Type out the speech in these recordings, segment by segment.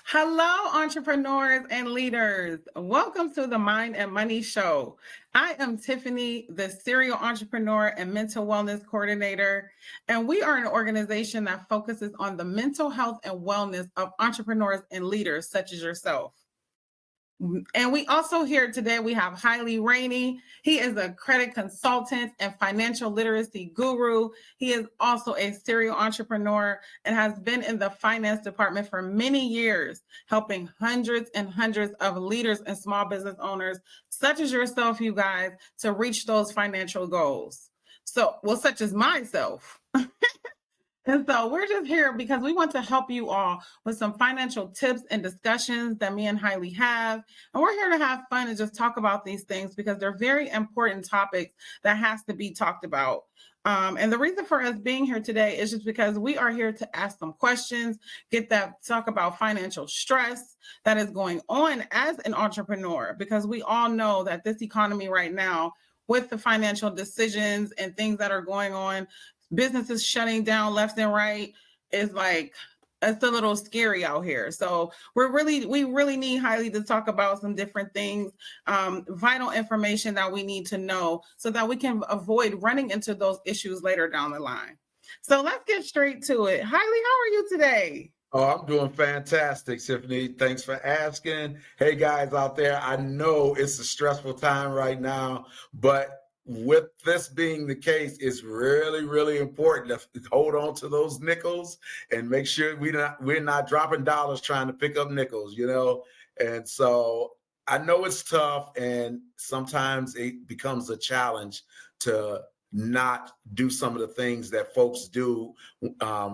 Hello, entrepreneurs and leaders. Welcome to the Mind and Money Show. I am Tiffany, the serial entrepreneur and mental wellness coordinator, and we are an organization that focuses on the mental health and wellness of entrepreneurs and leaders such as yourself. And we also here today, we have 𝗕𝗲𝗱𝗲𝗍. He is a credit consultant and financial literacy guru. He is also a serial entrepreneur and has been in the finance department for many years, helping hundreds and hundreds of leaders and small business owners, such as yourself, you guys, to reach those financial goals. Such as myself. And so we're just here because we want to help you all with some financial tips and discussions that me and 𝗕𝗲𝗱𝗲 have. And we're here to have fun and just talk about these things because they're very important topics that has to be talked about. And the reason for us being here today is just because we are here to ask some questions, talk about financial stress that is going on as an entrepreneur, because we all know that this economy right now, with the financial decisions and things that are going on, businesses shutting down left and right, is like, it's a little scary out here. So we really need 𝗕𝗲𝗱𝗲𝗍 to talk about some different things, vital information that we need to know so that we can avoid running into those issues later down the line. So let's get straight to it. 𝗕𝗲𝗱𝗲𝗍, how are you today? Oh, I'm doing fantastic, Tiffany. Thanks for asking. Hey, guys out there, I know it's a stressful time right now, but with this being the case, it's really, really important to hold on to those nickels and make sure we're not dropping dollars trying to pick up nickels, And so I know it's tough, and sometimes it becomes a challenge to not do some of the things that folks do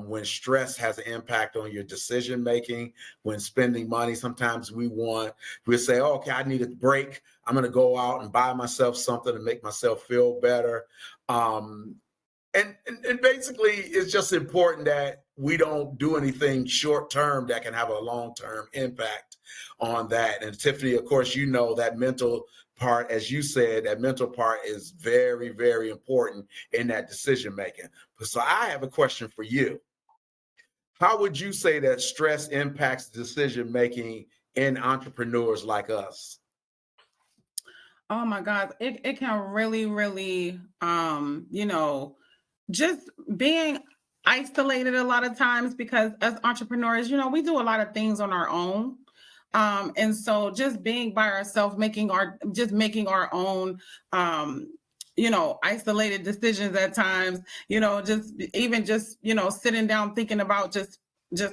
when stress has an impact on your decision making, when spending money. Sometimes we say, oh, okay, I need a break. I'm going to go out and buy myself something to make myself feel better. And basically, it's just important that we don't do anything short term that can have a long term impact on that. And Tiffany, of course, you know that mental part, as you said, that mental part is very, very important in that decision making. So I have a question for you. How would you say that stress impacts decision making in entrepreneurs like us? Oh my God, it can really, just being isolated a lot of times, because as entrepreneurs, we do a lot of things on our own. And so just being by ourselves, making our own, isolated decisions at times, just sitting down, thinking about just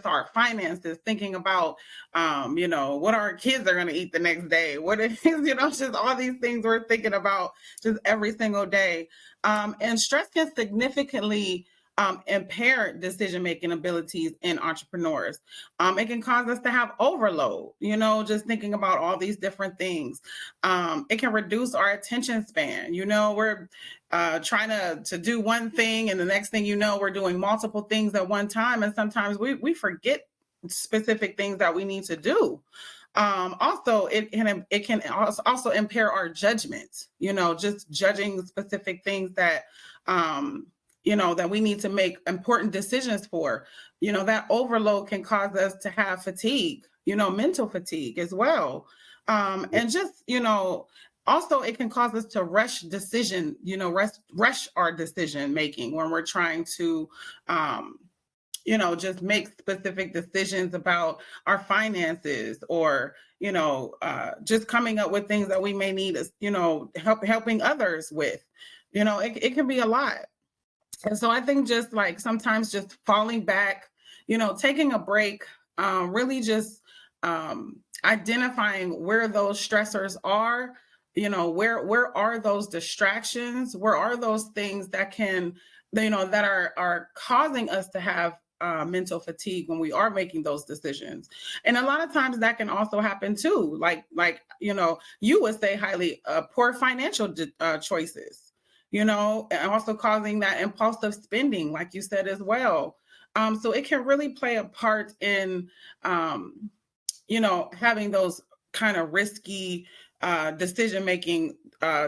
our finances, thinking about, what our kids are going to eat the next day, what it is, just all these things we're thinking about just every single day. And stress can significantly impair decision-making abilities in entrepreneurs. It can cause us to have overload, just thinking about all these different things. It can reduce our attention span. We're trying to do one thing, and the next thing we're doing multiple things at one time. And sometimes we forget specific things that we need to do. Also, it can also impair our judgment, just judging specific things that, that we need to make important decisions for. That overload can cause us to have fatigue, mental fatigue as well. And just, also it can cause us to rush our decision making when we're trying to, just make specific decisions about our finances, or, just coming up with things that we may need, helping others with, it can be a lot. And so I think just like sometimes just falling back, taking a break, really just identifying where those stressors are, where are those distractions, where are those things that can, that are causing us to have mental fatigue when we are making those decisions. And a lot of times that can also happen too, like you would say, 𝗕𝗲𝗱𝗲𝗍, poor financial choices, and also causing that impulsive spending, like you said as well. So it can really play a part in, having those kind of risky decision-making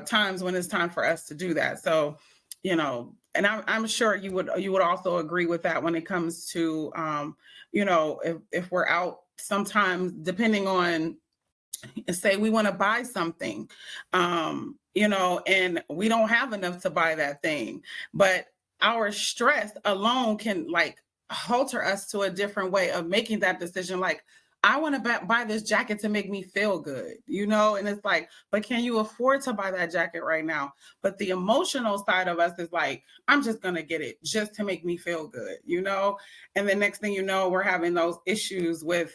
times when it's time for us to do that. So, and I'm sure you would also agree with that when it comes to, if we're out sometimes depending on, say we want to buy something, you know, and we don't have enough to buy that thing, but our stress alone can like halter us to a different way of making that decision. Like, I want to buy this jacket to make me feel good, you know? And it's like, but can you afford to buy that jacket right now? But the emotional side of us is like, I'm just going to get it just to make me feel good, you know? And the next thing you know, we're having those issues with,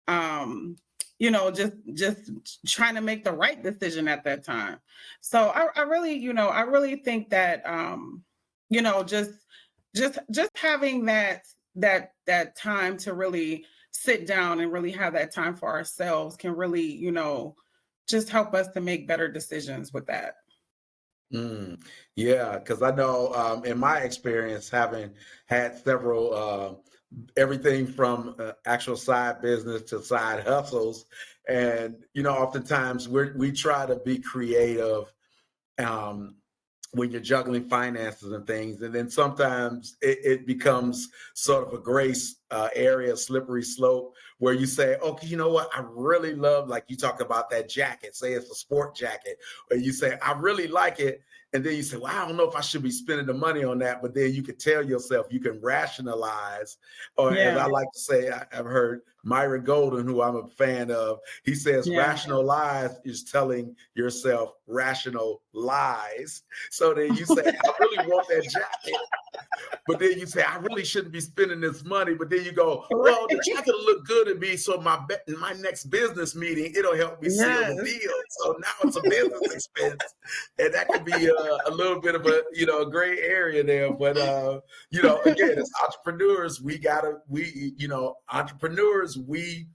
you know, just trying to make the right decision at that time. So I really, you know, I really think that, you know, just having that time to really sit down and really have that time for ourselves can really, you know, just help us to make better decisions with that. Yeah, because I know in my experience, having had several, everything from actual side business to side hustles, and you know, oftentimes we try to be creative when you're juggling finances and things, and then sometimes it becomes sort of a gray area, slippery slope, where you say, okay, you know what, I really love, like you talk about that jacket, say it's a sport jacket, or you say, I really like it. And then you say, well, I don't know if I should be spending the money on that. But then you can tell yourself, you can rationalize, or as I like to say, I've heard Myron Golden, who I'm a fan of, he says, rationalize is telling yourself rational lies. So then you say, I really want that jacket. But then you say, I really shouldn't be spending this money. But then you go, well, the jacket will look good to me. So in my next business meeting, it'll help me seal the deal. So now it's a business expense. And that could be a little bit of a, you know, a gray area there. But, you know, again, as entrepreneurs, you know, entrepreneurs, we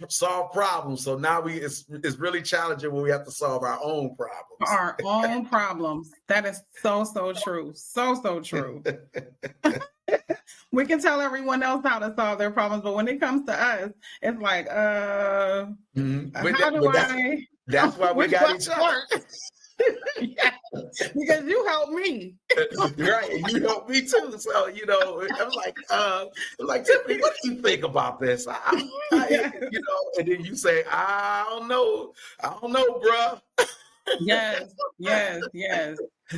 solve problems. So now it's really challenging when we have to solve our own problems. Our own problems. That is so true. So true. We can tell everyone else how to solve their problems, but when it comes to us, it's like, how do I? That's why we got each other. Yeah, because you helped me. Right, and you helped me too. So, you know, I'm like, Tiffany, what do you think about this? You know, and then you say, I don't know, bruh. Yes.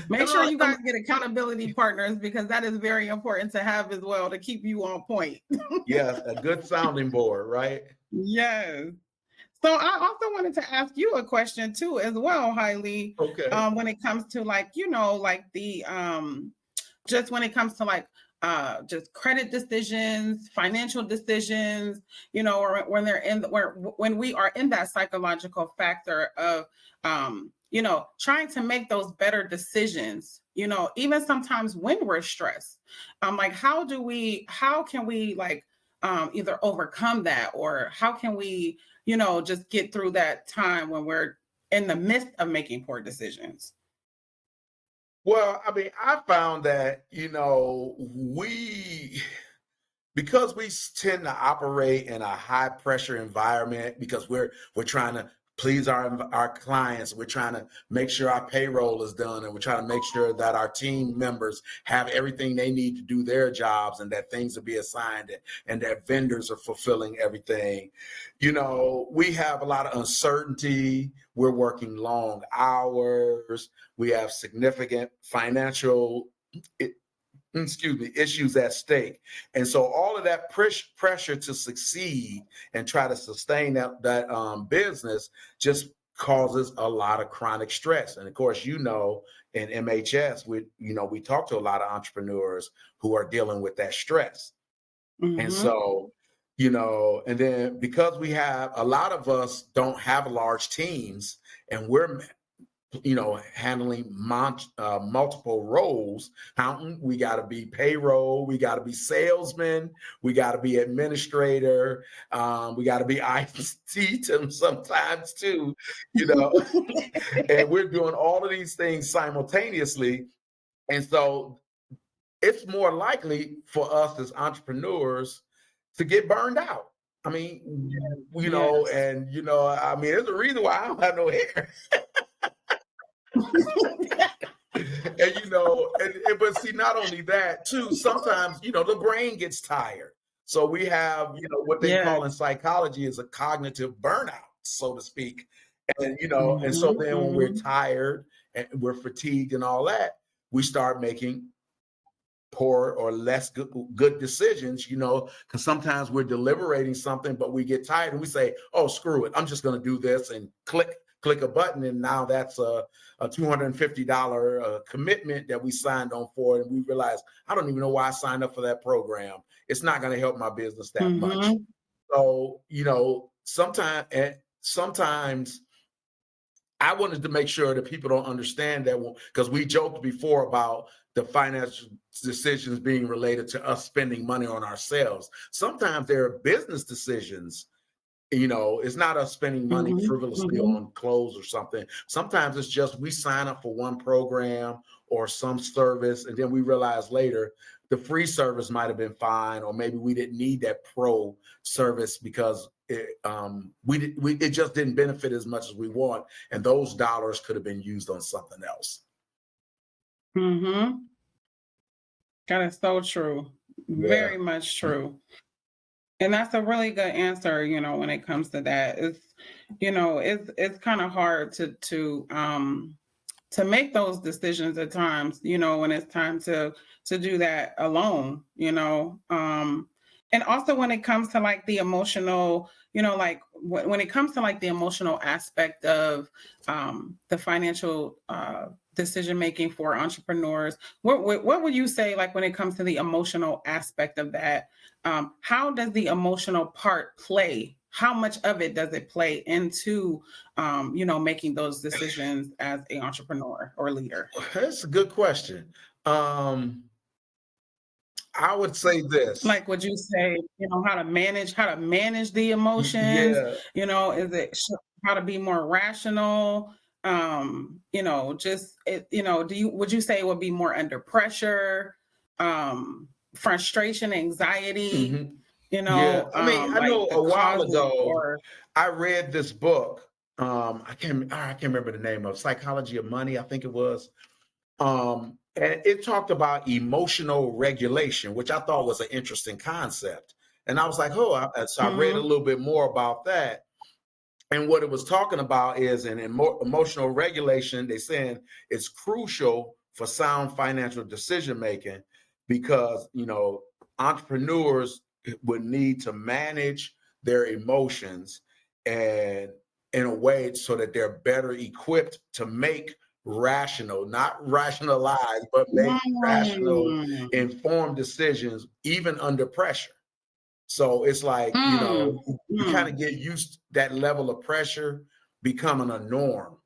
Make sure you guys get accountability partners, because that is very important to have as well, to keep you on point. Yes, a good sounding board, right? Yes. So I also wanted to ask you a question too, as well, 𝗲𝗲. Okay. When it comes to, like, you know, like the just when it comes to like just credit decisions, financial decisions, you know, or when we are in that psychological factor of you know, trying to make those better decisions, you know, even sometimes when we're stressed. Like, how can we like either overcome that, or how can we, you know, just get through that time when we're in the midst of making poor decisions? Well, I mean, I found that, you know, because we tend to operate in a high pressure environment, because we're trying to please our clients, we're trying to make sure our payroll is done, and we're trying to make sure that our team members have everything they need to do their jobs, and that things will be assigned, and that vendors are fulfilling everything. You know, we have a lot of uncertainty. We're working long hours. We have significant financial issues at stake. And so all of that pressure to succeed and try to sustain that business just causes a lot of chronic stress. And of course, you know, in MHS, we talk to a lot of entrepreneurs who are dealing with that stress. And so, you know, and then because a lot of us don't have large teams, and we're, you know, handling multiple roles. Accountant, we got to be payroll, we got to be salesman, we got to be administrator, we got to be IT sometimes too, you know. And we're doing all of these things simultaneously, and so it's more likely for us as entrepreneurs to get burned out. I mean, you know, and you know, I mean, there's a reason why I don't have no hair. And you know, but see, not only that too, sometimes, you know, the brain gets tired. So we have, what they Yeah. call in psychology is a cognitive burnout, so to speak. And, and so Mhm, then when we're mhm. tired and we're fatigued and all that, we start making poor or less good decisions, because sometimes we're deliberating something, but we get tired and we say, oh, screw it. I'm just going to do this and click a button. And now that's a $250 commitment that we signed on for. And we realize, I don't even know why I signed up for that program. It's not going to help my business that much. Mhm. So, sometimes I wanted to make sure that people don't understand that, because we joked before about the financial decisions being related to us spending money on ourselves. Sometimes there are business decisions. It's not us spending money Mhm, frivolously mhm. on clothes or something. Sometimes it's just we sign up for one program or some service, and then we realize later the free service might have been fine, or maybe we didn't need that pro service because it just didn't benefit as much as we want, and those dollars could have been used on something else. Mhm. That is so true. Yeah. Very much true. And that's a really good answer, when it comes to that. It's kind of hard to make those decisions at times, when it's time to do that alone, and also when it comes to like the emotional, like when it comes to like the emotional aspect of the financial decision making for entrepreneurs, what would you say, like when it comes to the emotional aspect of that? How does the emotional part play? How much of it does it play into making those decisions as an entrepreneur or leader? That's a good question. I would say this. Like, would you say, how to manage the emotions? Yeah. Is it how to be more rational? Just would you say it would be more under pressure, frustration, anxiety? Mhm. Yeah. I mean, I know Like the a while causes ago or I read this book. I can't remember the name of Psychology of Money, I think it was. And it talked about emotional regulation, which I thought was an interesting concept. And I was like, so I read a Mhm. little bit more about that. And what it was talking about is an emotional regulation. They're saying it's crucial for sound financial decision making because, entrepreneurs would need to manage their emotions and in a way so that they're better equipped to make rational, not rationalize, but make rational, Mm. informed decisions, even under pressure. So it's like, Mm. you kind of Mm. get used to that level of pressure becoming a norm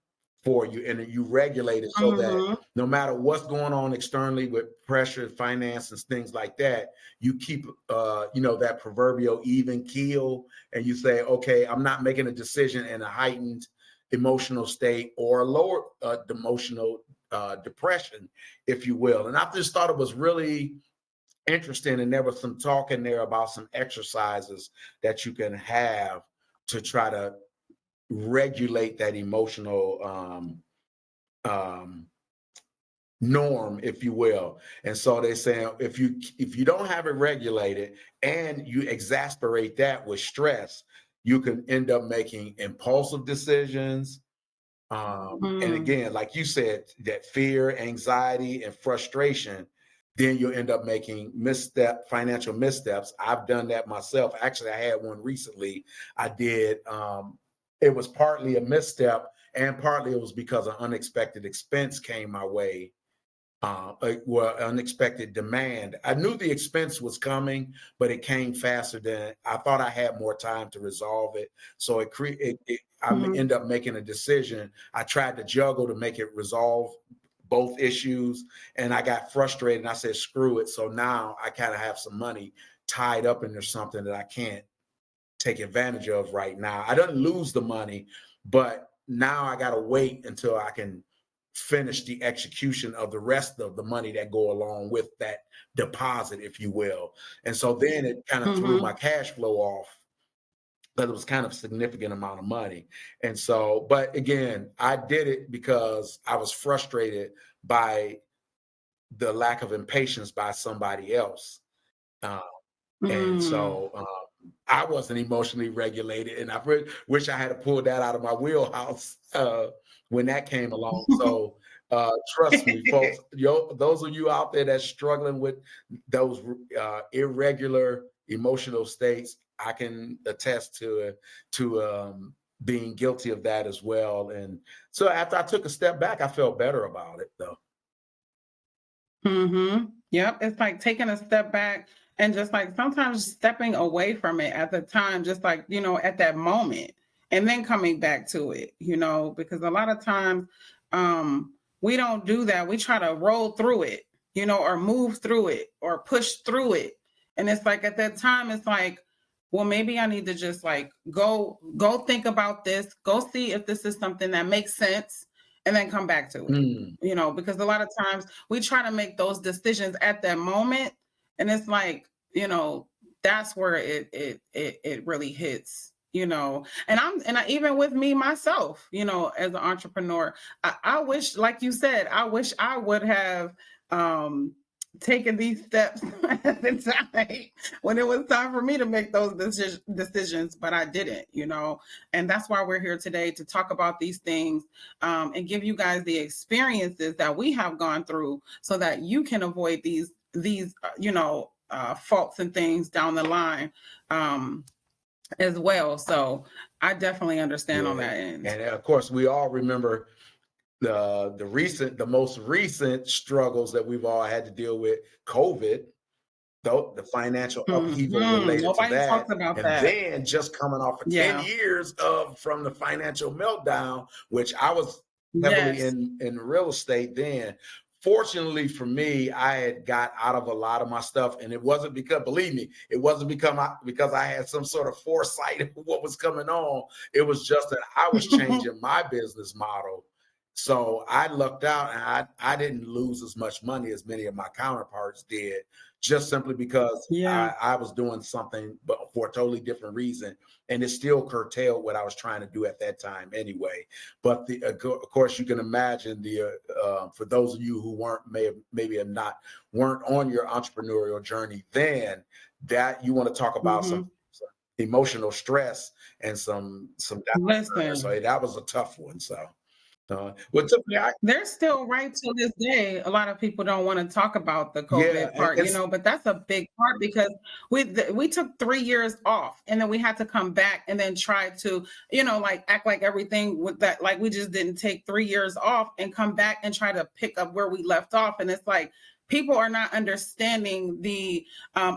for you, and then you regulate it so that Mhm. no matter what's going on externally with pressure, finance, and things like that, you keep, that proverbial even keel, and you say, okay, I'm not making a decision in a heightened emotional state or a lower emotional depression, if you will. And I just thought it was really interesting, and there was some talk in there about some exercises that you can have to try to regulate that emotional um, norm, if you will. And so they say if you don't have it regulated and you exasperate that with stress, you can end up making impulsive decisions. And Mm. again, like you said, that fear, anxiety, and frustration, then you'll end up making financial missteps. I've done that myself. Actually, I had one recently. I did. It was partly a misstep, and partly it was because an unexpected expense came my way, unexpected demand. I knew the expense was coming, but it came faster than I thought. I had more time to resolve it, so I Mhm. end up making a decision. I tried to juggle to make it resolve both issues, and I got frustrated. And I said, "Screw it!" So now I kind of have some money tied up into something that I can't take advantage of right now. I didn't lose the money, but now I got to wait until I can finish the execution of the rest of the money that go along with that deposit, if you will. And so then it kind of threw my Mhm. cash flow off, but it was kind of a significant amount of money. And so, but again, I did it because I was frustrated by the lack of impatience by somebody else. Uh, And Mm. so I wasn't emotionally regulated, and I wish I had pulled that out of my wheelhouse when that came along. So trust me, folks, those of you out there that's struggling with those irregular emotional states, I can attest to being guilty of that as well. And so after I took a step back, I felt better about it, though. Mm-hmm. Yep. It's like taking a step back and just like sometimes stepping away from it at the time, just like, at that moment, and then coming back to it, because a lot of times we don't do that. We try to roll through it, or move through it or push through it. And it's like at that time, it's like, well, maybe I need to just like go think about this, go see if this is something that makes sense, and then come back to it. Because a lot of times we try to make those decisions at that moment, and it's like, that's where it really hits, and even with me myself, as an entrepreneur, I wish, like you said, I wish I would have taken these steps at the time when it was time for me to make those decisions, but I didn't, and that's why we're here today to talk about these things, and give you guys the experiences that we have gone through so that you can avoid these faults and things down the line as well. I definitely understand on that end. And of course, we all remember the most recent struggles that we've all had to deal with, COVID, the financial upheaval related Nobody to that. talks about and that. Then just coming off of 10 years from the financial meltdown, which I was heavily in real estate then. Fortunately for me, I had got out of a lot of my stuff, and it wasn't because, believe me, it wasn't because I had some sort of foresight of what was coming on. It was just that I was changing my business model. So I lucked out, and I didn't lose as much money as many of my counterparts did, just simply because I was doing something but for a totally different reason, and it still curtailed what I was trying to do at that time anyway. But of course, you can imagine for those of you who weren't on your entrepreneurial journey then, that you want to talk about some emotional stress and some downside. So that was a tough one. So. There's still, right to this day, a lot of people don't want to talk about the COVID part, but that's a big part because we took 3 years off, and then we had to come back and then try to, like act like everything with that, like we just didn't take 3 years off and come back and try to pick up where we left off. And it's like, people are not understanding the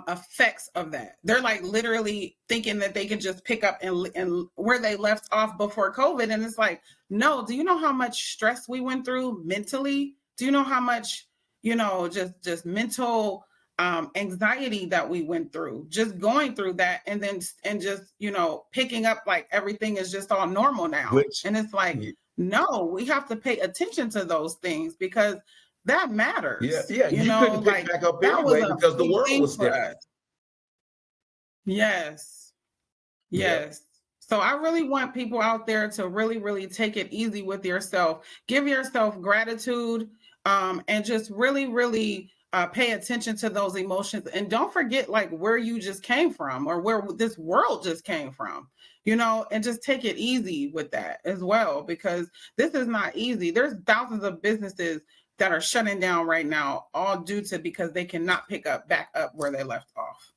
effects of that. They're like literally thinking that they can just pick up and where they left off before COVID. And it's like, no, do you know how much stress we went through mentally? Do you know how much, just mental anxiety that we went through, just going through that, and just, picking up like everything is just all normal now. And it's like, no, we have to pay attention to those things because that matters. Yeah. You couldn't pick back up anyway because the world was different. Yes. So I really want people out there to really, really take it easy with yourself. Give yourself gratitude, and just really, really pay attention to those emotions. And don't forget like where you just came from or where this world just came from, and just take it easy with that as well, because this is not easy. There's thousands of businesses that are shutting down right now, all because they cannot back up where they left off,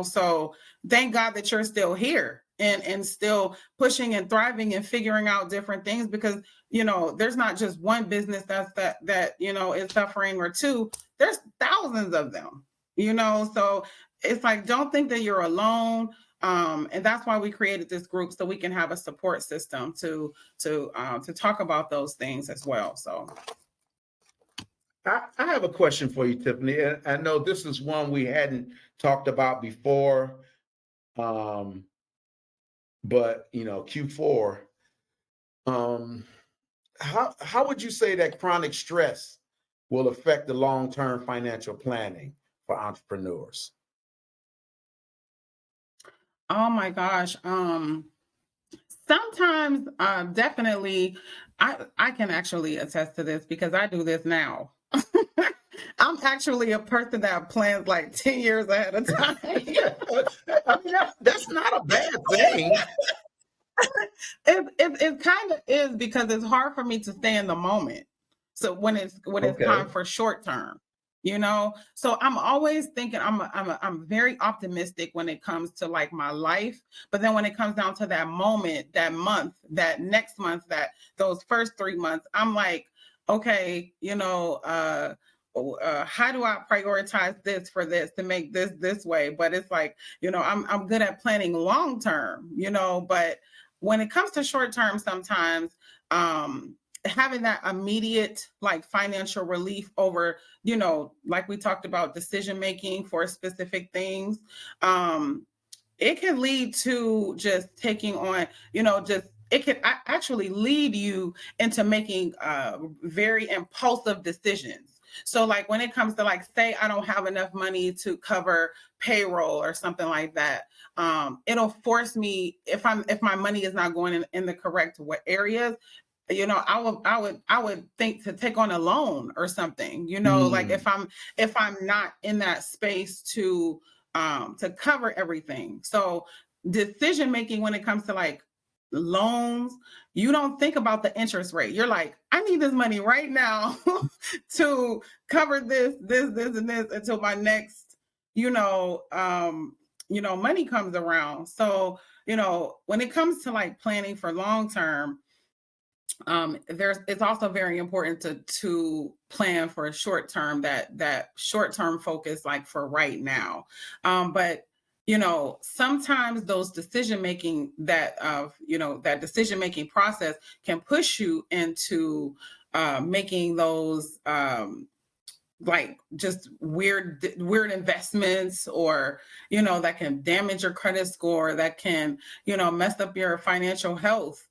so thank God that you're still here and still pushing and thriving and figuring out different things, because, there's not just one business that is suffering, or two, there's thousands of them, so it's like, don't think that you're alone. And that's why we created this group, so we can have a support system to talk about those things as well. So I have a question for you, Tiffany. I know this is one we hadn't talked about before, but Q4. How would you say that chronic stress will affect the long-term financial planning for entrepreneurs? Oh my gosh. Sometimes, definitely, I can actually attest to this because I do this now. I'm actually a person that plans like 10 years ahead of time. I mean, that's not a bad thing. It kind of is, because it's hard for me to stay in the moment. So when it's Okay. time for short term, so I'm always thinking I'm very optimistic when it comes to like my life, but then when it comes down to that moment, that month, that next month, that those first 3 months, I'm like, okay, how do I prioritize this for this to make this way? But it's like, I'm good at planning long term, but when it comes to short term, sometimes having that immediate like financial relief over, like we talked about decision making for specific things, it can lead to just taking on, it can actually lead you into making very impulsive decisions. So like when it comes to like, say I don't have enough money to cover payroll or something like that, it'll force me, if my money is not going in the correct areas, I would think to take on a loan or something, like if I'm not in that space to cover everything. So decision making when it comes to like loans, you don't think about the interest rate. You're like, I need this money right now to cover this, and this until my next, money comes around. So, when it comes to like planning for long term, it's also very important to plan for a short term, that short term focus, like for right now. But sometimes those decision making, that decision making process can push you into making those like just weird investments, or that can damage your credit score, that can mess up your financial health,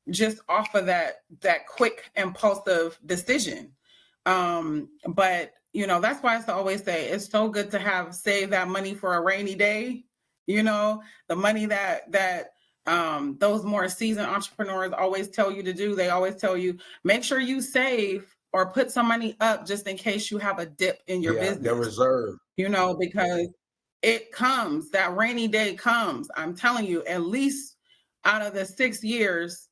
just off of that quick impulsive decision. But that's why I always say it's so good to save that money for a rainy day. The money that those more seasoned entrepreneurs always tell you to do. They always tell you, make sure you save or put some money up just in case you have a dip in your business. The reserve. Because it comes, that rainy day comes. I'm telling you, at least out of the 6 years,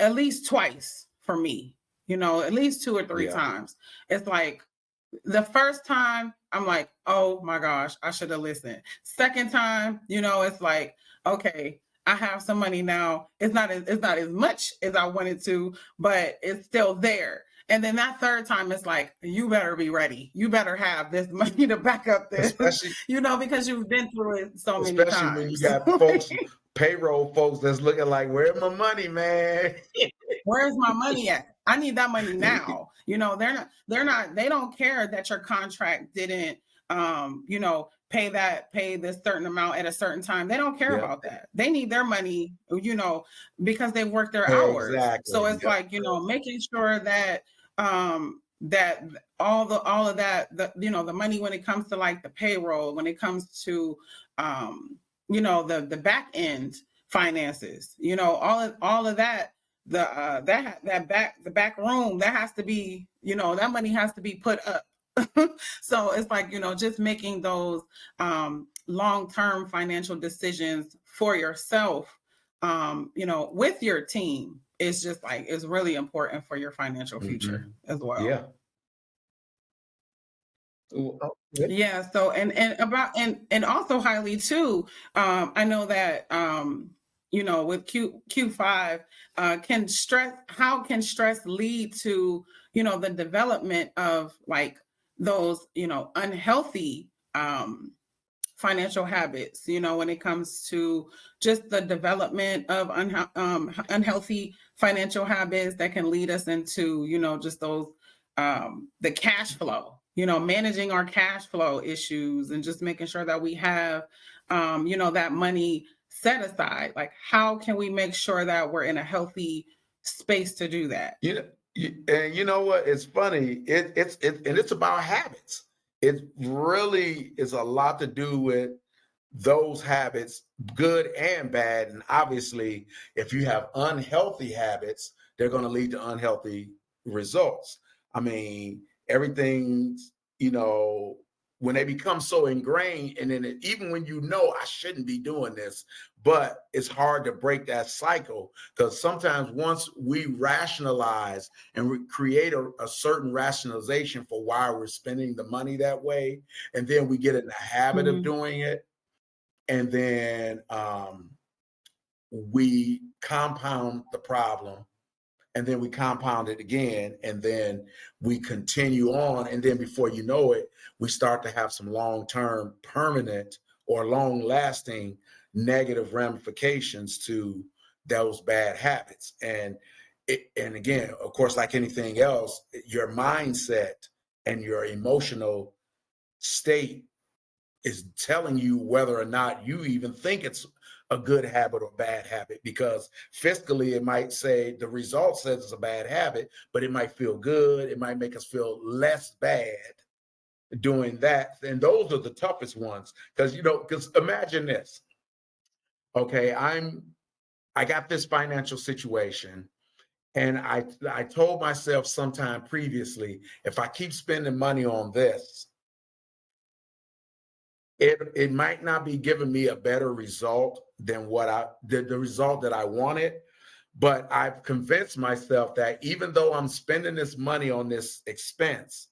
at least twice for me, at least 2 or 3 times. It's like the first time I'm like, oh my gosh, I should have listened. Second time, it's like, okay, I have some money now. It's not as much as I wanted to, but it's still there. And then that third time, it's like, you better be ready. You better have this money to back up this, especially, because you've been through it so many times. Especially when you got folks, payroll folks that's looking like, where's my money, man? Where's my money at? I need that money now. They don't care that your contract didn't, pay this certain amount at a certain time. They don't care about that. They need their money, because they work their hours. Exactly. So it's like, making sure that, that all of that, the money when it comes to like the payroll, when it comes to, the back end finances, all of that, the back room, that has to be, that money has to be put up. So it's like, just making those long-term financial decisions for yourself, with your team, is just like, is really important for your financial future as well. Yeah. Yeah. So, and also highly too, I know that, with Q5, how can stress lead to, the development of like those, unhealthy financial habits, when it comes to just the development of unhealthy financial habits that can lead us into, just those, the cash flow, managing our cash flow issues, and just making sure that we have, that money set aside. Like, how can we make sure that we're in a healthy space to do that? And you know what? It's funny. It's about habits. It really is a lot to do with those habits, good and bad. And obviously, if you have unhealthy habits, they're going to lead to unhealthy results. I mean, everything's, when they become so ingrained, and then even when I shouldn't be doing this, but it's hard to break that cycle, because sometimes once we rationalize and we create a certain rationalization for why we're spending the money that way, and then we get in the habit of doing it, and then we compound the problem, and then we compound it again, and then we continue on, and then before you know it, we start to have some long-term, permanent, or long-lasting negative ramifications to those bad habits. And again, of course, like anything else, your mindset and your emotional state is telling you whether or not you even think it's a good habit or bad habit, because fiscally it might say the result says it's a bad habit, but it might feel good. It might make us feel less bad doing that. And those are the toughest ones, because imagine this. Okay, I got this financial situation, and I told myself sometime previously, if I keep spending money on this, it might not be giving me a better result than the result that I wanted, but I've convinced myself that even though I'm spending this money on this expense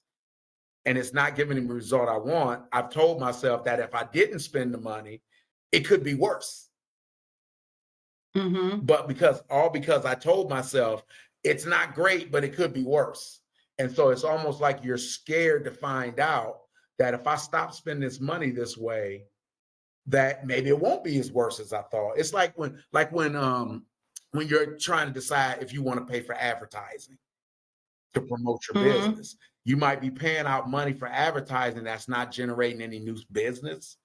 and it's not giving me the result I want, I've told myself that if I didn't spend the money, it could be worse. But because I told myself it's not great, but it could be worse. And so it's almost like you're scared to find out that if I stop spending this money this way, that maybe it won't be as worse as I thought. It's like when you're trying to decide if you want to pay for advertising to promote your business. You might be paying out money for advertising that's not generating any new business,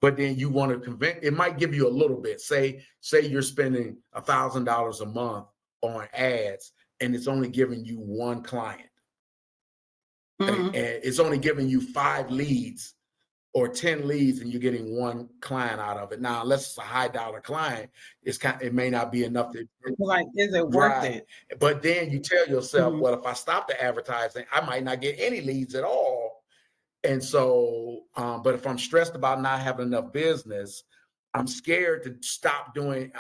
but then you want to convince, it might give you a little bit. Say you're spending $1,000 a month on ads, and it's only giving you one client. And it's only giving you 5 leads or 10 leads, and you're getting one client out of it. Now, unless it's a high dollar client, it may not be enough to like, is it worth it? But then you tell yourself, well, if I stop the advertising, I might not get any leads at all. And so, but if I'm stressed about not having enough business, I'm scared to stop doing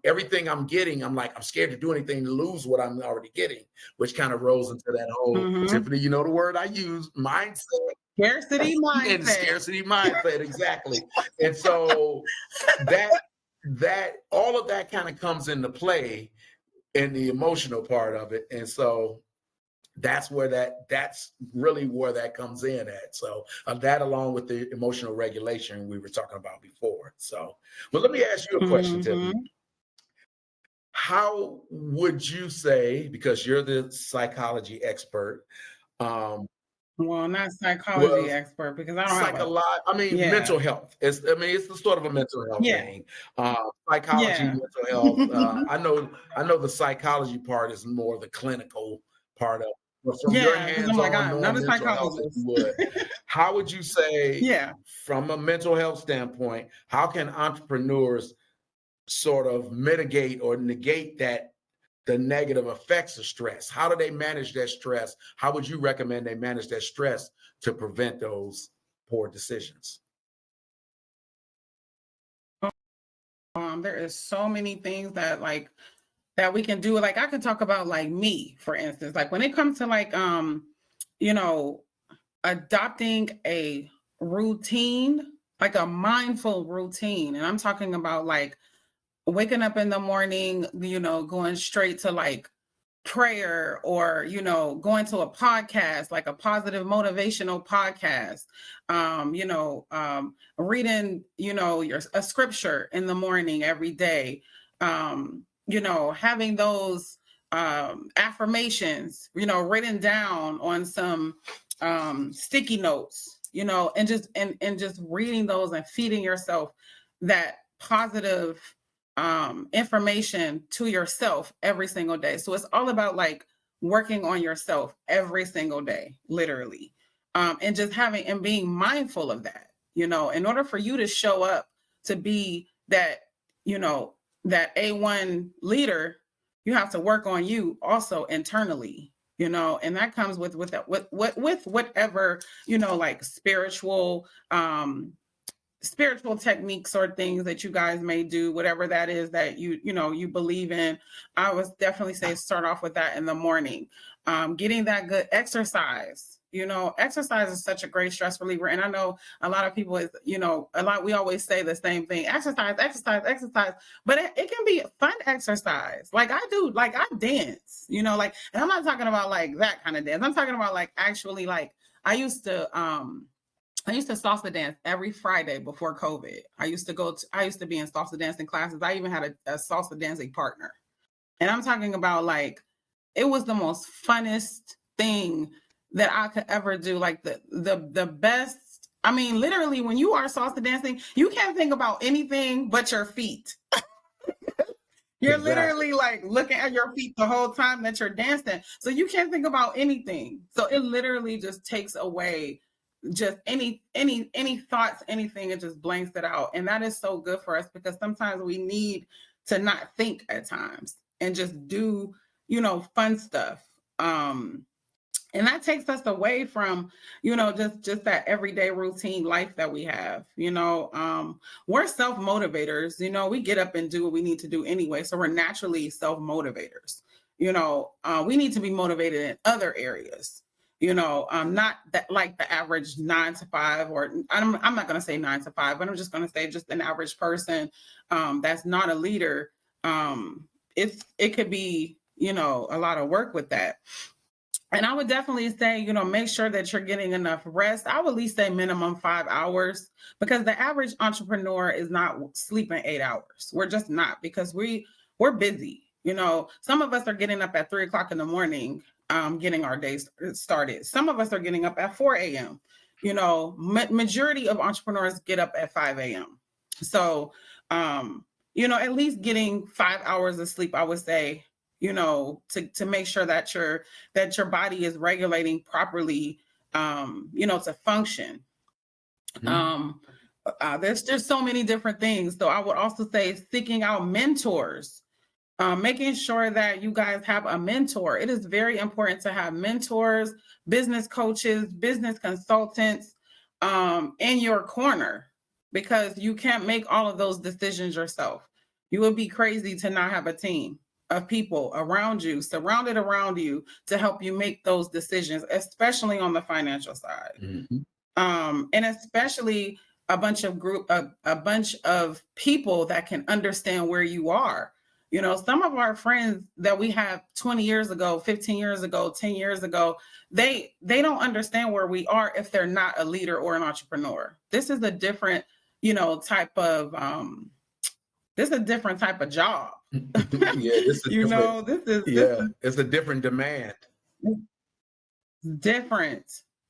everything I'm getting. I'm scared to do anything to lose what I'm already getting, which kind of rolls into that whole, Tiffany, you know the word I use, mindset. Scarcity mindset. And scarcity mindset, exactly. And so that all of that kind of comes into play in the emotional part of it. And so that's really where that comes in at. So that, along with the emotional regulation we were talking about before. So, well, let me ask you a question, Tiffany. How would you say, because you're the psychology expert, well, not psychology expert, because I don't have mental health. It's the sort of a mental health thing. Psychology, mental health. I know the psychology part is more the clinical part of it. But from your hands-on, I'm not a psychologist. How would you say, from a mental health standpoint, how can entrepreneurs sort of mitigate or negate the negative effects of stress? How do they manage that stress? How would you recommend they manage that stress to prevent those poor decisions? There is so many things that we can do. Like, I can talk about me, for instance, when it comes to adopting a routine, a mindful routine. And I'm talking about waking up in the morning, going straight to prayer, or, going to a podcast, a positive motivational podcast, reading, a scripture in the morning every day, having those affirmations, written down on some sticky notes, and just reading those and feeding yourself that positive information to yourself every single day. So it's all about working on yourself every single day, literally, and just being mindful of that. In order for you to show up to be that, that A1 leader, you have to work on you also internally. and that comes with whatever, like spiritual techniques or things that you guys may do, whatever that is that you believe in. I would definitely say start off with that in the morning. Getting that good exercise. Exercise is such a great stress reliever. And I know a lot of people we always say the same thing, exercise, but it can be fun exercise. Like I do, like I dance, and I'm not talking about like that kind of dance. I'm talking about like actually like I used to salsa dance every Friday before COVID. I used to be in salsa dancing classes. I even had a salsa dancing partner. And I'm talking about like, it was the most funnest thing that I could ever do. Like the best. I mean, literally when you are salsa dancing, you can't think about anything but your feet. You're literally like looking at your feet the whole time that you're dancing. So you can't think about anything. So it literally just takes away just any thoughts, anything, it just blanks it out. And that is so good for us because sometimes we need to not think at times and just do, fun stuff. And that takes us away from, just that everyday routine life that we have. We're self-motivators. We get up and do what we need to do anyway. So we're naturally self-motivators. We need to be motivated in other areas. Not that like the average 9 to 5, or I'm not going to say 9 to 5, but I'm just going to say just an average person that's not a leader. It could be, a lot of work with that. And I would definitely say, make sure that you're getting enough rest. I would at least say minimum 5 hours, because the average entrepreneur is not sleeping 8 hours. We're just not, because we're busy. Some of us are getting up at 3 o'clock in the morning, getting our day started. Some of us are getting up at 4 a.m. Majority of entrepreneurs get up at 5 a.m. So, at least getting 5 hours of sleep, I would say, to make sure that your body is regulating properly, to function. There's just so many different things. So I would also say seeking out mentors, making sure that you guys have a mentor. It is very important to have mentors, business coaches, business consultants, in your corner, because you can't make all of those decisions yourself. You would be crazy to not have a team of people around you, surrounded around you, to help you make those decisions, especially on the financial side. And especially a bunch of people that can understand where you are. Some of our friends that we have 20 years ago, 15 years ago, 10 years ago, they don't understand where we are if they're not a leader or an entrepreneur. This is a different, type of job. It's a different demand. Different,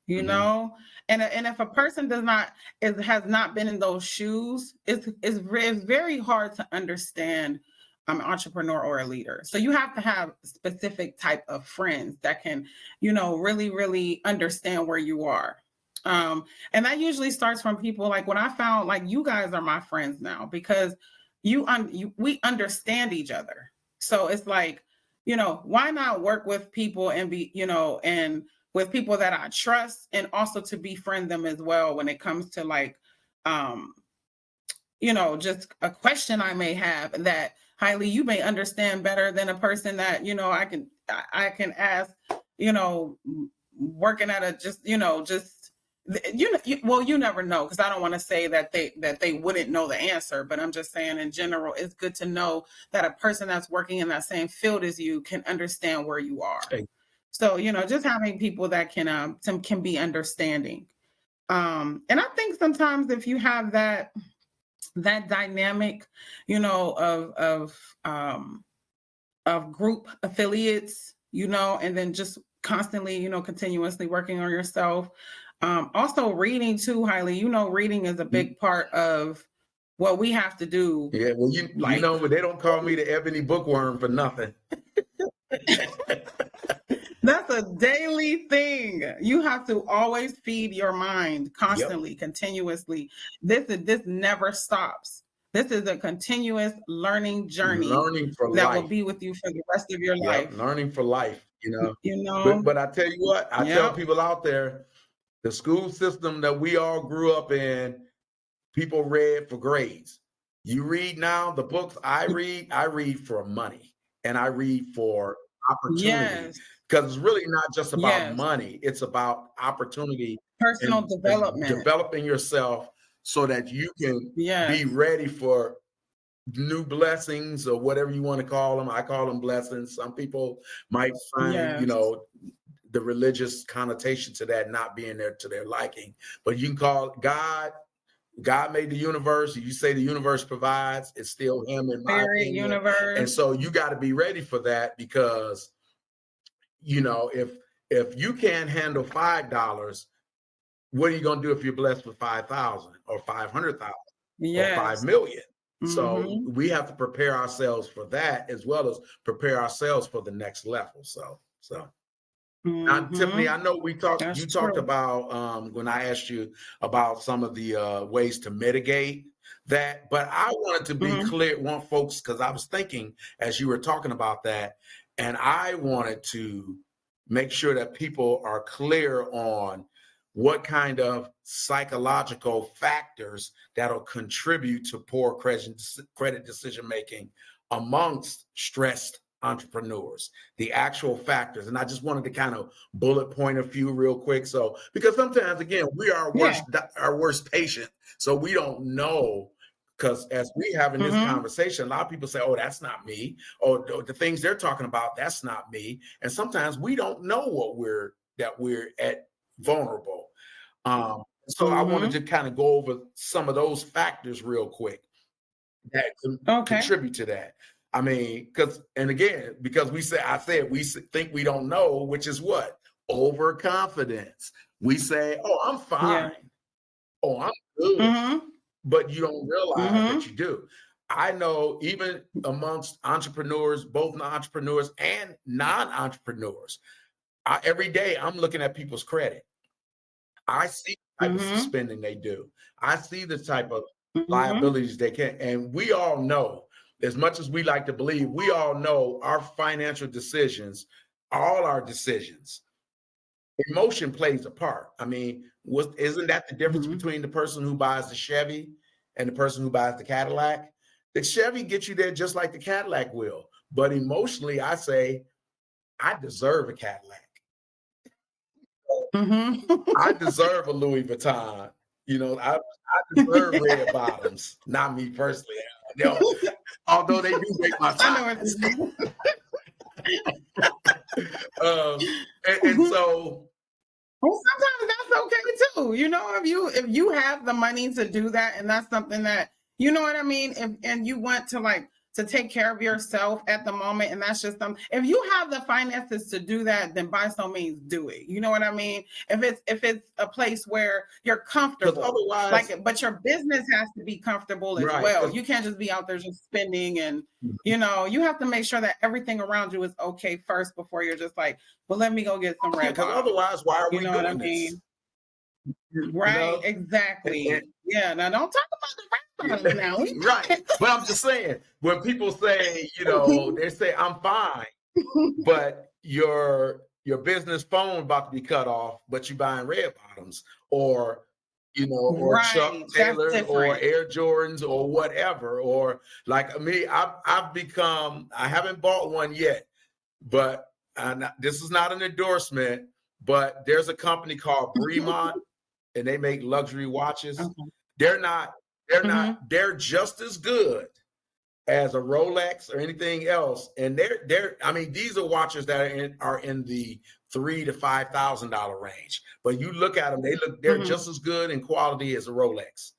and if a person has not been in those shoes, it's very hard to understand an entrepreneur or a leader. So you have to have a specific type of friends that can, really, really understand where you are. And that usually starts from people like when I found, like, you guys are my friends now because we understand each other. So it's like, why not work with people and be, and with people that I trust, and also to befriend them as well when it comes to like, just a question I may have that highly you may understand better than a person that, I can ask, working at you never know, because I don't want to say that they wouldn't know the answer, but I'm just saying in general, it's good to know that a person that's working in that same field as you can understand where you are. Okay. So, just having people that can be understanding. And I think sometimes if you have that dynamic, of group affiliates, and then just constantly, continuously working on yourself. Also reading too, highly, reading is a big part of what we have to do. Yeah, well, but they don't call me the ebony bookworm for nothing. That's a daily thing. You have to always feed your mind constantly, continuously. This never stops. This is a continuous learning journey Learning for that life. will be with you for the rest of your life. Learning for life. you know. You know. But I tell you what, I tell Yep. people out there, the school system that we all grew up in, people read for grades. You read now, the books I read for money, and I read for opportunity, Yes. because it's really not just about Yes. money, it's about opportunity Personal and development. developing yourself so that you can Yes. be ready for new blessings, or whatever you want to call them. I call them blessings. Some people might find, Yes. the religious connotation to that not being there to their liking, but you can call God. God made the universe. You say the universe provides, it's still him, in my Spirit, opinion. universe. And so you got to be ready for that, because if you can't handle $5, what are you going to do if you're blessed with 5,000 or 500,000 or 5 Yes. million? So Mhm. we have to prepare ourselves for that, as well as prepare ourselves for the next level. So now, Tiffany, Mhm. I know That's you talked true. about when I asked you about some of the ways to mitigate that, but I wanted to be Mhm. clear, want folks, because I was thinking as you were talking about that, and I wanted to make sure that people are clear on what kind of psychological factors that'll contribute to poor credit decision making amongst stressed entrepreneurs, the actual factors. And I just wanted to kind of bullet point a few real quick. So, because sometimes, again, we are Yeah. our worst patient. So we don't know, because as we having this Mhm. conversation, a lot of people say, oh, that's not me. Oh, the things they're talking about, that's not me. And sometimes we don't know that we're at vulnerable. So I wanted to Mhm. kind of go over some of those factors real quick that Okay. contribute to that. I mean, because I said we think we don't know, which is what? Overconfidence. We say, oh, I'm Yeah. fine. Oh, I'm good. Mhm. But you don't realize that Mhm. you do. I know, even amongst entrepreneurs, both entrepreneurs and non-entrepreneurs, every day I'm looking at people's credit. I see the type of Mhm. spending they do. I see the type of Mhm. liabilities they can. And we all know, as much as we like to believe, we all know our financial decisions, all our decisions, emotion plays a part. I mean, isn't that the difference Mhm. between the person who buys the Chevy and the person who buys the Cadillac? The Chevy gets you there just like the Cadillac will. But emotionally, I say, I deserve a Cadillac. Mhm. I deserve a Louis Vuitton. I deserve red Yeah. bottoms. Not me personally. No, although they do make my I know what size. you um, and mean. so, Well, sometimes that's okay too. If you have the money to do that, and that's something that what I mean. And you want to take care of yourself at the moment, and that's just something. If you have the finances to do that, then by so means do it. You know what I mean? If it's a place where you're because comfortable, otherwise, but your business has to be comfortable as right? well. You can't just be out there just spending, and you have to make sure that everything around you is okay first before you're just like, well, let me go get some red Because bottoms. otherwise, why are You we know what I doing this? mean? Right, And- exactly. Yeah. Now don't talk about the rap bottoms now. We right. But I'm just saying, when people say, they say I'm fine, but your business phone about to be cut off, but you buying red bottoms, or or Chuck right. That's Taylors, or different. Air Jordans, or whatever. Or like me, I've become, I haven't bought one yet, but this is not an endorsement, but there's a company called 𝗕𝗲𝘁𝗁, and they make luxury watches. Okay. They're not, they're not, Hmm. they're just as good as a Rolex or anything else. And I mean, these are watches that are in the $3,000 to $5,000 range. But you look at them, they're Hmm. just as good in quality as a Rolex.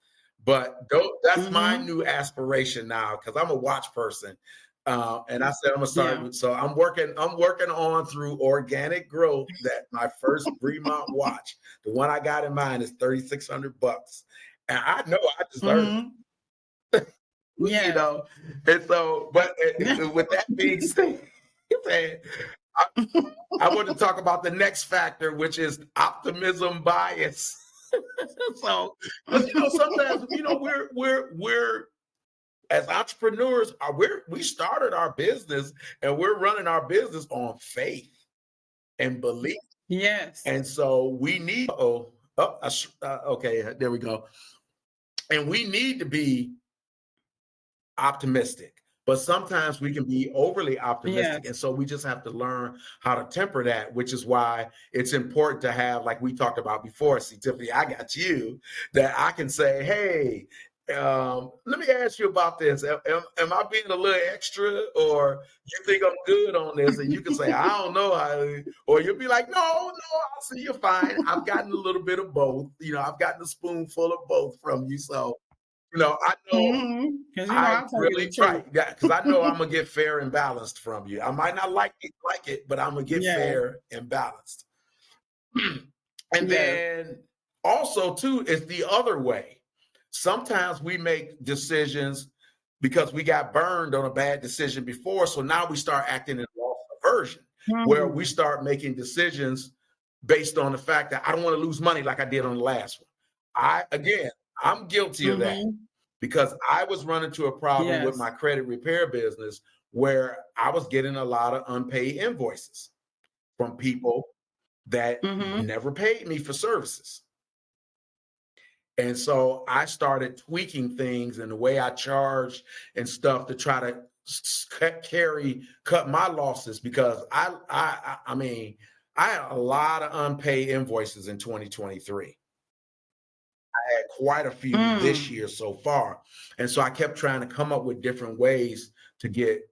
But that's my Hmm. new aspiration now, because I'm a watch person. And I said I'm gonna start Yeah. with. So I'm working on, through organic growth, that my first 𝗕𝗲𝘁𝗁 watch, the one I got in mind, is $3,600, and I know I deserve it. Hmm. Yes. And so, but with that being said, I, I want to talk about the next factor, which is optimism bias. So, because sometimes we're as entrepreneurs, we started our business, and we're running our business on faith. and believe. Yes. And so we need, okay, there we go. And we need to be optimistic, but sometimes we can be overly optimistic. Yes. And so we just have to learn how to temper that, which is why it's important to have, like we talked about before, see, Tiffany, I got you, that I can say, hey, let me ask you about this. Am I being a little extra, or you think I'm good on this? And you can say, I don't know how, or you'll be like, no, I'll see, you're fine. I've gotten a little bit of both. I've gotten a spoonful of both from you. So, I know Because I I'll tell you really, the truth. right, yeah, because I know I'm gonna get fair and balanced from you. I might not like it, but I'm gonna get fair and balanced. And then also too is the other way. Sometimes we make decisions because we got burned on a bad decision before, so now we start acting in loss aversion, where we start making decisions based on the fact that I don't want to lose money like I did on the last one. I'm guilty of that. Because I was running into a problem with my credit repair business where I was getting a lot of unpaid invoices from people that never paid me for services. And so I started tweaking things in the way I charged and stuff to try to cut my losses, because I mean, I had a lot of unpaid invoices in 2023. I had quite a few this year so far. And so I kept trying to come up with different ways to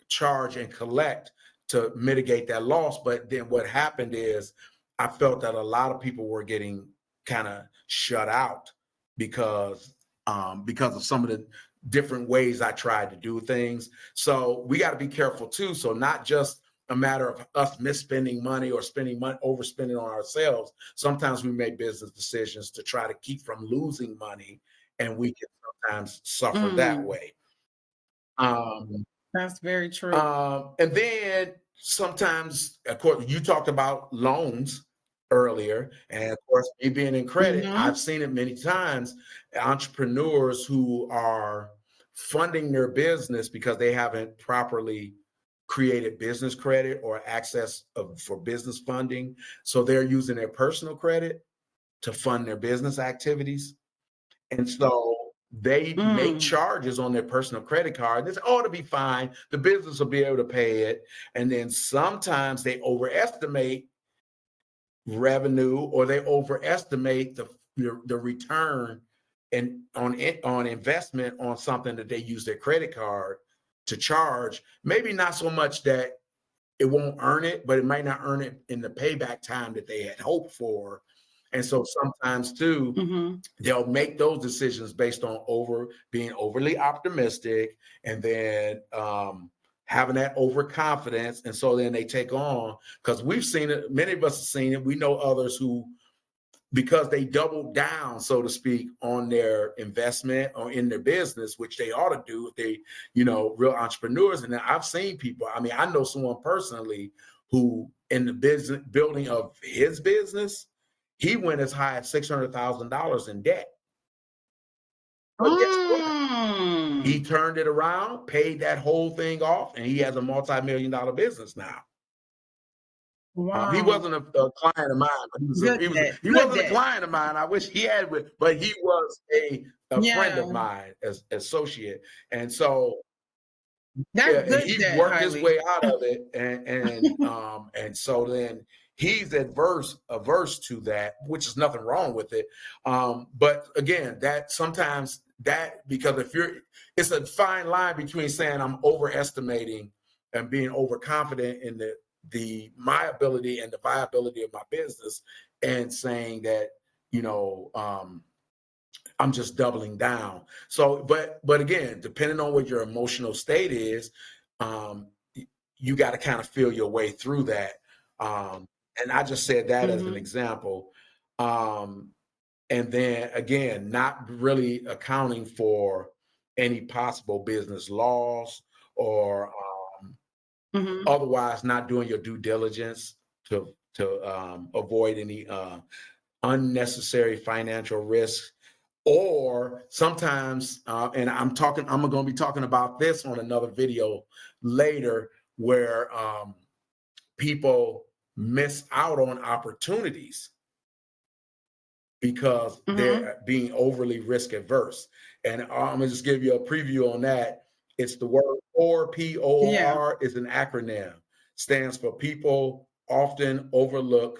charge and collect to mitigate that loss. But then what happened is I felt that a lot of people were getting kind of shut out because of some of the different ways I tried to do things. So we got to be careful too. So not just a matter of us misspending money or spending money, overspending on ourselves. Sometimes we make business decisions to try to keep from losing money, and we can sometimes suffer that way. That's very true. And then sometimes, of course, you talked about loans earlier, and of course, me being in credit, I've seen it many times. Entrepreneurs who are funding their business because they haven't properly created business credit or access for business funding. So they're using their personal credit to fund their business activities. And so they make charges on their personal credit card. They say, oh, it'll be fine. The business will be able to pay it. And then sometimes they overestimate revenue, or they overestimate the return on investment on something that they use their credit card to charge. Maybe not so much that it won't earn it, but it might not earn it in the payback time that they had hoped for. And so sometimes too, they'll make those decisions based on being overly optimistic, and then having that overconfidence. And so then they take on, because we've seen it, many of us have seen it. We know others who, because they doubled down, so to speak, on their investment or in their business, which they ought to do if they, real entrepreneurs. And I've seen people, I mean, I know someone personally who in the business building of his business, he went as high as $600,000 in debt. But guess what? He turned it around, paid that whole thing off, and he has a multi-million-dollar business now. Wow. He wasn't a client of mine, but he wasn't a client of mine. I wish he had, but he was a friend of mine, as associate. And so he worked his way out of it, and so then he's averse to that, which is nothing wrong with it. But again, that sometimes because it's a fine line between saying I'm overestimating and being overconfident in my ability and the viability of my business, and saying that, I'm just doubling down. So, but again, depending on what your emotional state is, you got to kind of feel your way through that. And I just said that as an example. And then again, not really accounting for any possible business loss, or otherwise not doing your due diligence to avoid any unnecessary financial risk. Or sometimes, and I'm going to be talking about this on another video later, where people miss out on opportunities because they're being overly risk averse. And I'm gonna just give you a preview on that. It's the word POR, P-O-R, is an acronym. Stands for people often overlook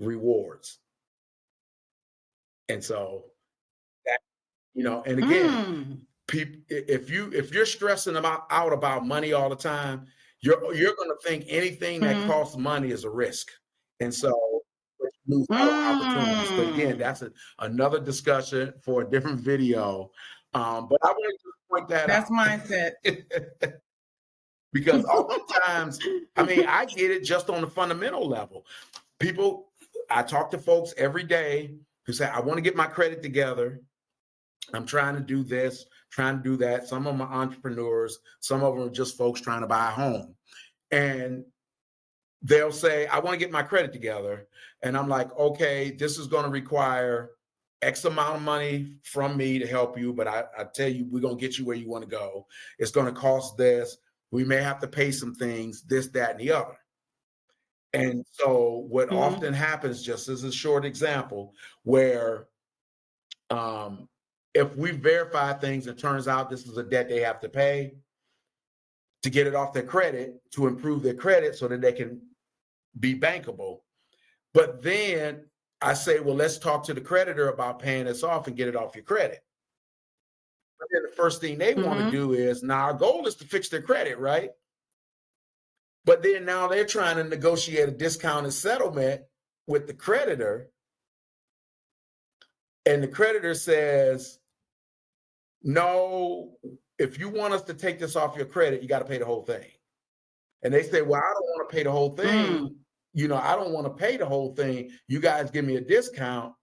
rewards. And so that, you know, and again, people, if you're stressing out about money all the time, you're going to think anything that costs money is a risk. And so you lose out on opportunities. But again, that's another discussion for a different video. But I wanted to point that out. That's mindset. Because oftentimes, I mean, I get it just on the fundamental level. I talk to folks every day who say, I want to get my credit together. I'm trying to do this, trying to do that. Some of them are entrepreneurs. Some of them are just folks trying to buy a home. And they'll say, I want to get my credit together. And I'm like, okay, this is going to require X amount of money from me to help you. But I tell you, we're going to get you where you want to go. It's going to cost this. We may have to pay some things, this, that, and the other. And so what often happens, just as a short example, where if we verify things, it turns out this is a debt they have to pay to get it off their credit, to improve their credit so that they can be bankable. But then I say, well, let's talk to the creditor about paying this off and get it off your credit. But then the first thing they want to do is, now our goal is to fix their credit, right? But then now they're trying to negotiate a discounted settlement with the creditor. And the creditor says, no, if you want us to take this off your credit, you got to pay the whole thing. And they say, well, I don't want to pay the whole thing. You know, I don't want to pay the whole thing. You guys give me a discount.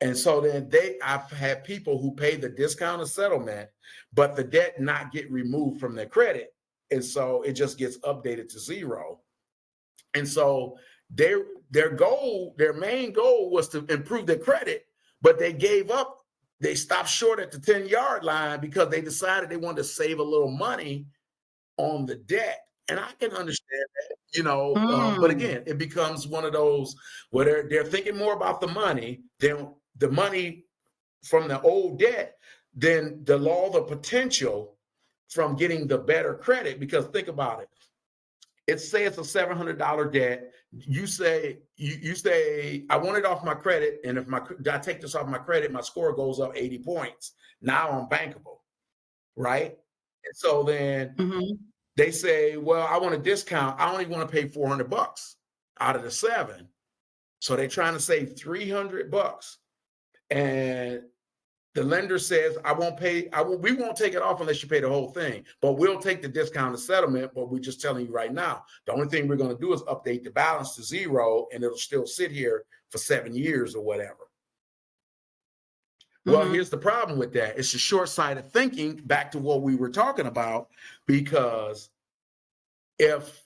And so then I've had people who pay the discounted settlement, but the debt not get removed from their credit. And so it just gets updated to zero. And so their main goal was to improve their credit, but they gave up. They stopped short at the 10-yard line because they decided they wanted to save a little money on the debt. And I can understand that, you know, but again, it becomes one of those where they're thinking more about the money than the money from the old debt than the law of the potential from getting the better credit. Because think about it. It's say it's a $700 debt. You say, I want it off my credit. And if I take this off my credit, my score goes up 80 points. Now I'm bankable, right? And so then they say, well, I want a discount. I only want to pay $400 out of the 7. So they're trying to save $300. And the lender says, we won't take it off unless you pay the whole thing, but we'll take the discounted settlement. But we're just telling you right now, the only thing we're going to do is update the balance to 0, and it'll still sit here for 7 years or whatever. Well, here's the problem with that. It's a short-sighted thinking, back to what we were talking about, because if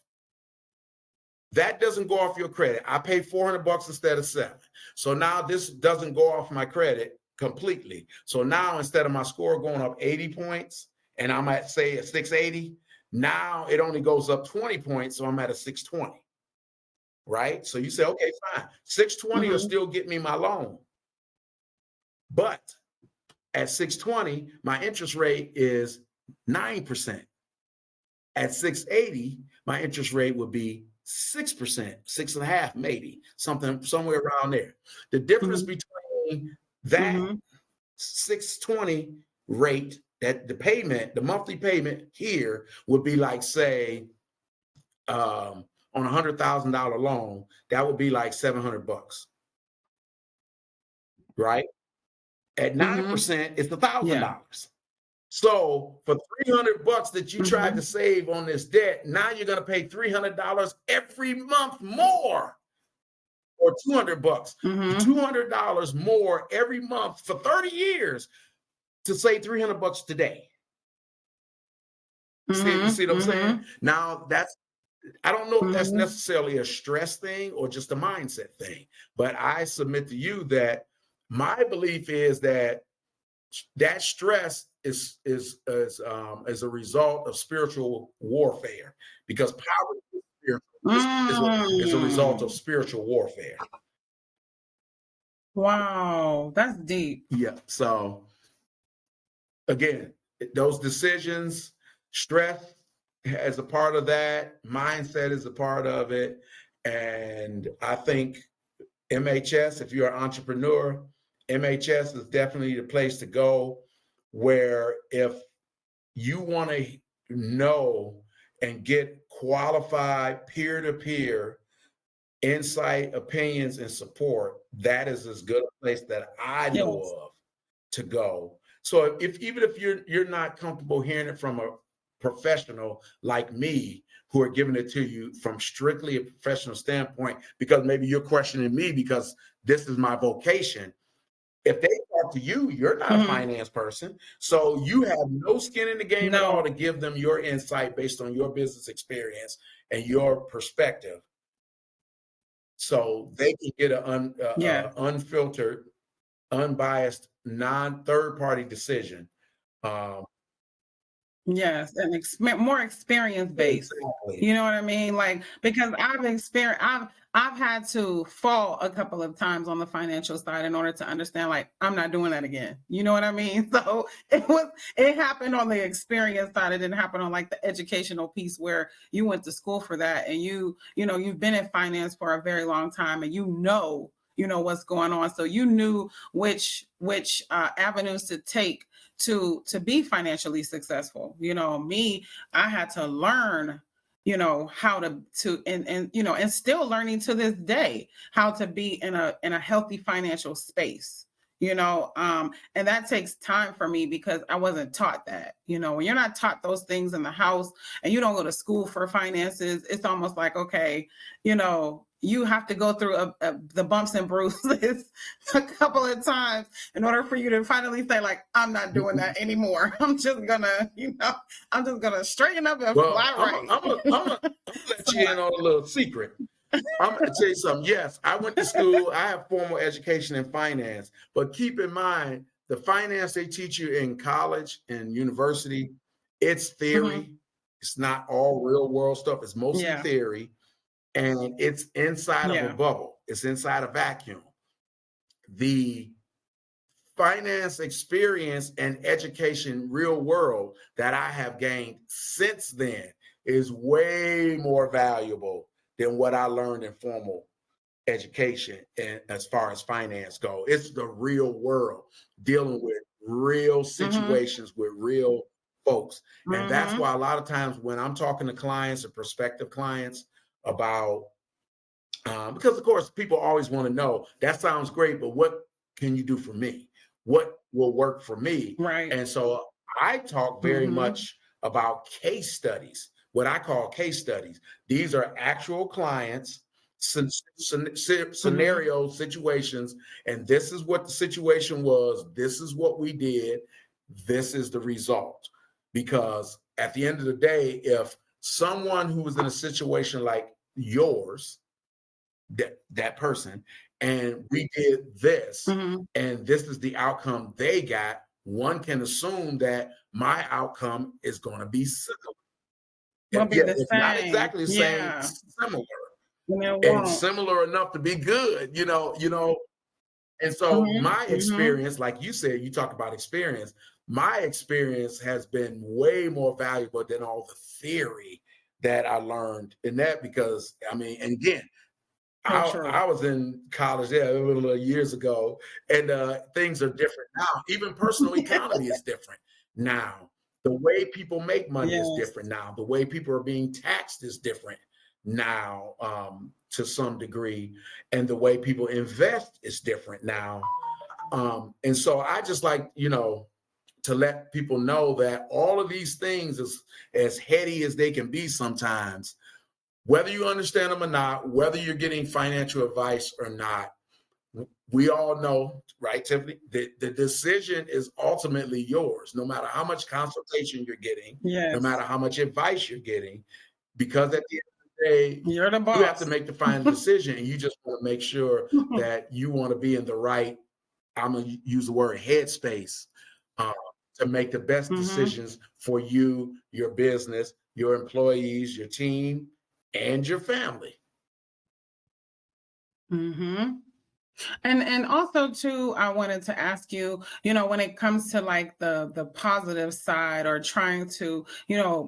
that doesn't go off your credit, I paid $400 instead of 7. So now this doesn't go off my credit completely. So now instead of my score going up 80 points and I'm at, say, a 680, now it only goes up 20 points. So I'm at a 620, right? So you say, okay, fine. 620 will still get me my loan. But at 620, my interest rate is 9%. At 680, my interest rate would be 6%, 6.5%, maybe somewhere around there. The difference between that 620 rate, that the monthly payment here would be like, say, on a $100,000 loan, that would be like $700, right? At 9%, it's $1,000. Yeah. So for $300 that you tried to save on this debt, now you're going to pay $300 every month more, or $200, $200 more every month for 30 years to save $300 today. You see what I'm saying? Now I don't know if that's necessarily a stress thing or just a mindset thing, but I submit to you that my belief is that stress is a result of spiritual warfare, because poverty is spiritual is a result of Mm. spiritual warfare. Wow, that's deep. Yeah. So again, those decisions, stress as a part of that, mindset is a part of it. And I think MHS, if you're an entrepreneur, MHS is definitely the place to go, where if you want to know and get qualified peer-to-peer insight, opinions, and support, that is as good a place that I know Yes. of to go. So even if you're not comfortable hearing it from a professional like me, who are giving it to you from strictly a professional standpoint, because maybe you're questioning me because this is my vocation. If they talk to you, you're not a finance person. So you have no skin in the game at all No. to give them your insight based on your business experience and your perspective. So they can get an Yeah. unfiltered, unbiased, non-third-party decision. Um, Yes, and more experience based. exactly. You know what I mean? Like, because I've had to fall a couple of times on the financial side in order to understand, like, I'm not doing that again. You know what I mean? So it happened on the experience side. It didn't happen on like the educational piece where you went to school for that and you've been in finance for a very long time and you know what's going on. So you knew which avenues to take to be financially successful. Me, I had to learn how to and still learning to this day how to be in a healthy financial space. And that takes time for me because I wasn't taught that. When you're not taught those things in the house and you don't go to school for finances, it's almost like, okay, you have to go through the bumps and bruises a couple of times in order for you to finally say, like, I'm not doing that anymore. I'm just gonna straighten up and fly right. I'm gonna let you in on a little secret. I'm going to tell you something. Yes, I went to school. I have formal education in finance, but keep in mind the finance they teach you in college and university, it's theory. It's not all real world stuff. It's mostly theory, and it's inside of a bubble. It's inside a vacuum. The finance experience and education real world that I have gained since then is way more valuable than what I learned in formal education. And as far as finance go, it's the real world dealing with real situations with real folks. And that's why a lot of times when I'm talking to clients or prospective clients about, because of course people always want to know, that sounds great, but what can you do for me? What will work for me? Right. And so I talk very much about case studies, what I call case studies. These are actual clients, scenarios, situations, and this is what the situation was. This is what we did. This is the result. Because at the end of the day, if someone who was in a situation like yours, that person, and we did this, and this is the outcome they got, one can assume that my outcome is going to be similar. It's not exactly the same, similar, and similar enough to be good, And so my experience, like you said, you talk about experience. My experience has been way more valuable than all the theory that I learned in that, because and again, I was in college a little years ago, and things are different now. Even personal economy is different now. The way people make money is different now. The way people are being taxed is different now, to some degree, and the way people invest is different now. And so I just like, to let people know that all of these things, as heady as they can be sometimes, whether you understand them or not, whether you're getting financial advice or not, we all know, right, Tiffany, the decision is ultimately yours, no matter how much consultation you're getting, no matter how much advice you're getting, because at the end of the day, you're the boss. You have to make the final decision, and you just want to make sure that you want to be in the right, I'm going to use the word headspace, to make the best decisions for you, your business, your employees, your team, and your family. Mm-hmm. And also too, I wanted to ask you, when it comes to like the positive side or trying to,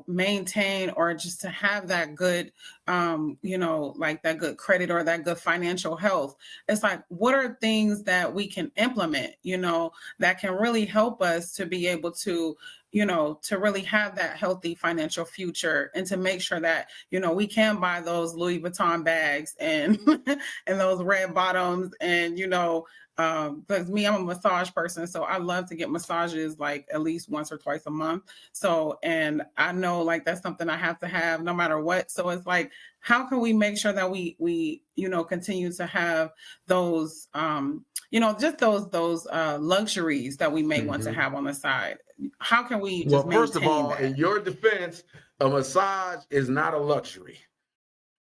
maintain or just to have that good, like that good credit or that good financial health, it's like, what are things that we can implement, that can really help us to be able to, to really have that healthy financial future and to make sure that, we can buy those Louis Vuitton bags and and those red bottoms and, because me, I'm a massage person. So I love to get massages like at least once or twice a month. So, and I know like that's something I have to have no matter what. So it's like, how can we make sure that we continue to have those, just those luxuries that we may want to have on the side? How can we just Well, first of maintain all, that? in your defense, a massage is not a luxury.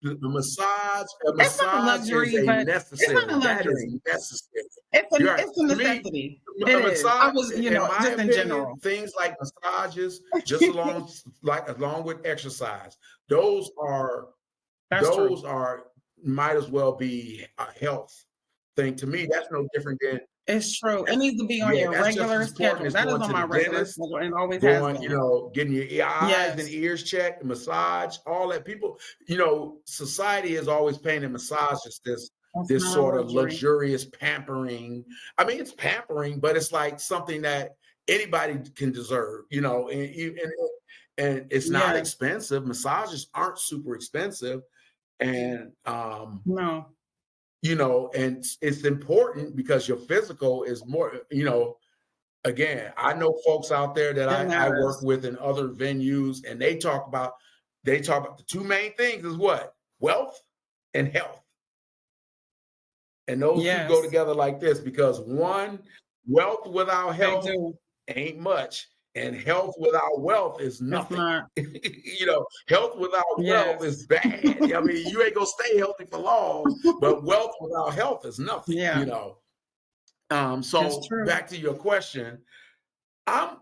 A It's not a massage is luxury, a but it's not necessary. a That is luxury. necessary. It's You're right. a To me, necessity. a It is. I massage, was, in my just in opinion, general. things like massages, just along with exercise, those are That's true. might as well be a health thing. To me, that's no different than It's true. It needs to be on your that's just regular as important schedule. as That is going on to my the regular dentist, schedule and always has been. getting your eyes and Yes. ears checked, massage, all that. People, society has always painted massage as That's this not a sort of luxury. luxurious pampering. I mean, it's pampering, but it's like something that anybody can deserve, and it's not Yes. expensive. Massages aren't super expensive, and No. and it's important because your physical is more, again, I know folks out there that It I work matters. with in other venues, and they talk about the two main things is what? Wealth and health. And those two go Yes, together like this because one, wealth without they health do. ain't much, and health without wealth is It's nothing. not. Health without wealth is Yes. bad. I mean, you ain't gonna stay healthy for long, but wealth without health is nothing, Yeah, it's So true. back to your question, I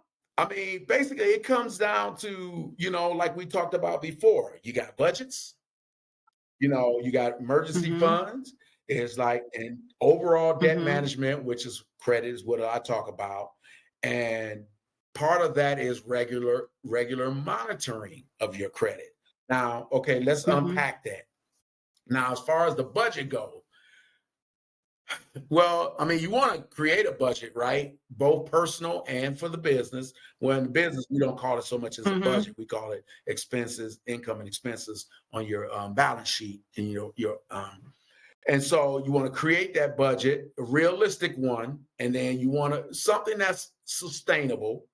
mean, basically it comes down to, like we talked about before, you got budgets, you got emergency Mhm. funds. It's like and overall debt Mhm. management, which is credit is what I talk about. And part of that is regular monitoring of your credit. Now, okay, let's Mhm. unpack that. Now, as far as the budget goes, well, I mean, you want to create a budget, right? Both personal and for the business. Well, in the business, we don't call it so much as a Mhm. budget. We call it expenses, income and expenses on your balance sheet and and so you want to create that budget, a realistic one, and then you want something that's sustainable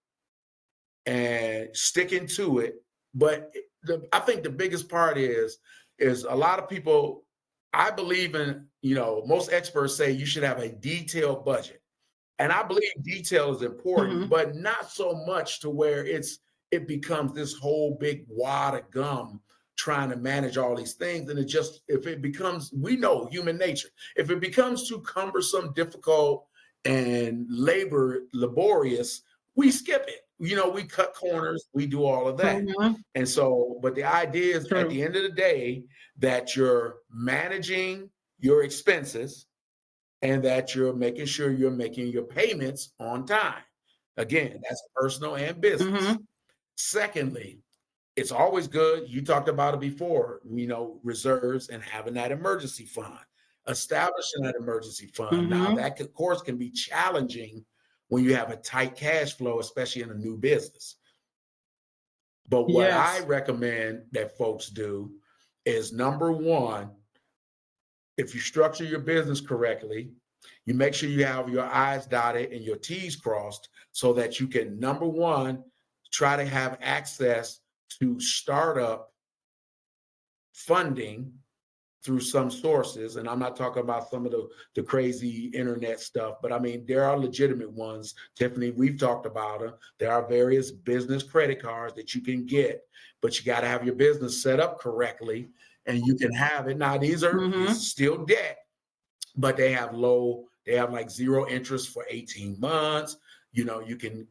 and sticking to it. But I think the biggest part is a lot of people. I believe in most experts say you should have a detailed budget, and I believe detail is important, Mhm. but not so much to where it becomes this whole big wad of gum trying to manage all these things. And if it becomes, we know human nature, if it becomes too cumbersome, difficult, and laborious, we skip it. We cut corners, we do all of that. Mhm. And so, but the idea is at True. the end of the day that you're managing your expenses and that you're making sure you're making your payments on time. Again, that's personal and business. Mhm. Secondly, it's always good. You talked about it before, reserves and having that emergency fund, establishing that emergency fund. Now, Mhm. that of course can be challenging when you have a tight cash flow, especially in a new business. But what I Yes. recommend that folks do is number one, if you structure your business correctly, you make sure you have your I's dotted and your T's crossed so that you can, number one, try to have access to startup funding through some sources. And I'm not talking about some of the crazy internet stuff, but I mean, there are legitimate ones. Tiffany, we've talked about them. There are various business credit cards that you can get, but you got to have your business set up correctly and you can have it. Now, this Mhm. is still debt, but they have like zero interest for 18 months. You can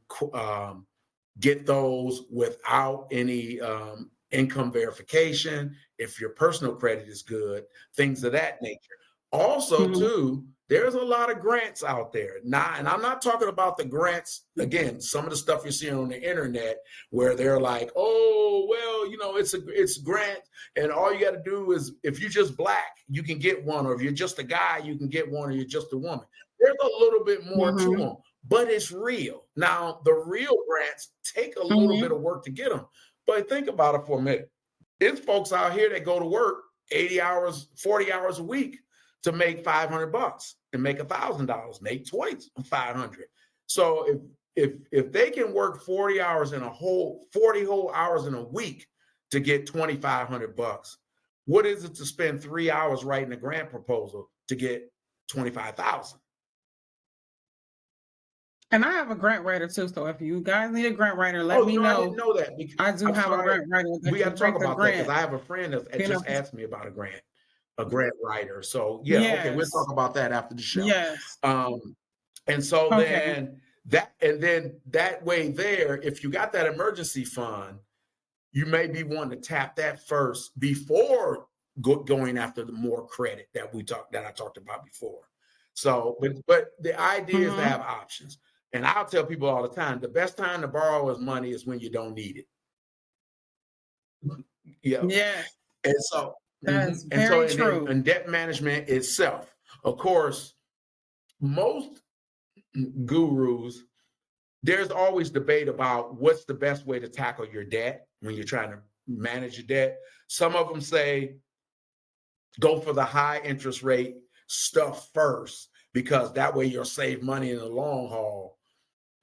get those without any income verification, if your personal credit is good, things of that nature. Also, too, there's a lot of grants out there now, and I'm not talking about the grants, again, some of the stuff you're seeing on the internet where they're like, oh, well, you know, it's a grant, and all you got to do is, if you're just Black, you can get one, or if you're just a guy, you can get one, or you're just a woman. There's a little bit more to them, but it's real. Now, the real grants take a little bit of work to get them, but think about it for a minute. There's folks out here that go to work 80 hours, 40 hours a week to make $500 and make $1,000, make twice 500. So if they can work 40 hours in 40 whole hours in a week to get $2,500, what is it to spend 3 hours writing a grant proposal to get $25,000? And I have a grant writer too, so if you guys need a grant writer, let me know. I didn't know that. I do have a grant writer. We got to talk about that because I have a friend that just asked me about a grant writer. So okay, we'll talk about that after the show. Yes. And so then that way there, if you got that emergency fund, you may be wanting to tap that first before going after the more credit that I talked about before. So, but the idea is to have options. And I'll tell people all the time, the best time to borrow his money is when you don't need it. Yeah. And so that's very true. And debt management itself, of course, most gurus, there's always debate about what's the best way to tackle your debt when you're trying to manage your debt. Some of them say go for the high interest rate stuff first, because that way you'll save money in the long haul.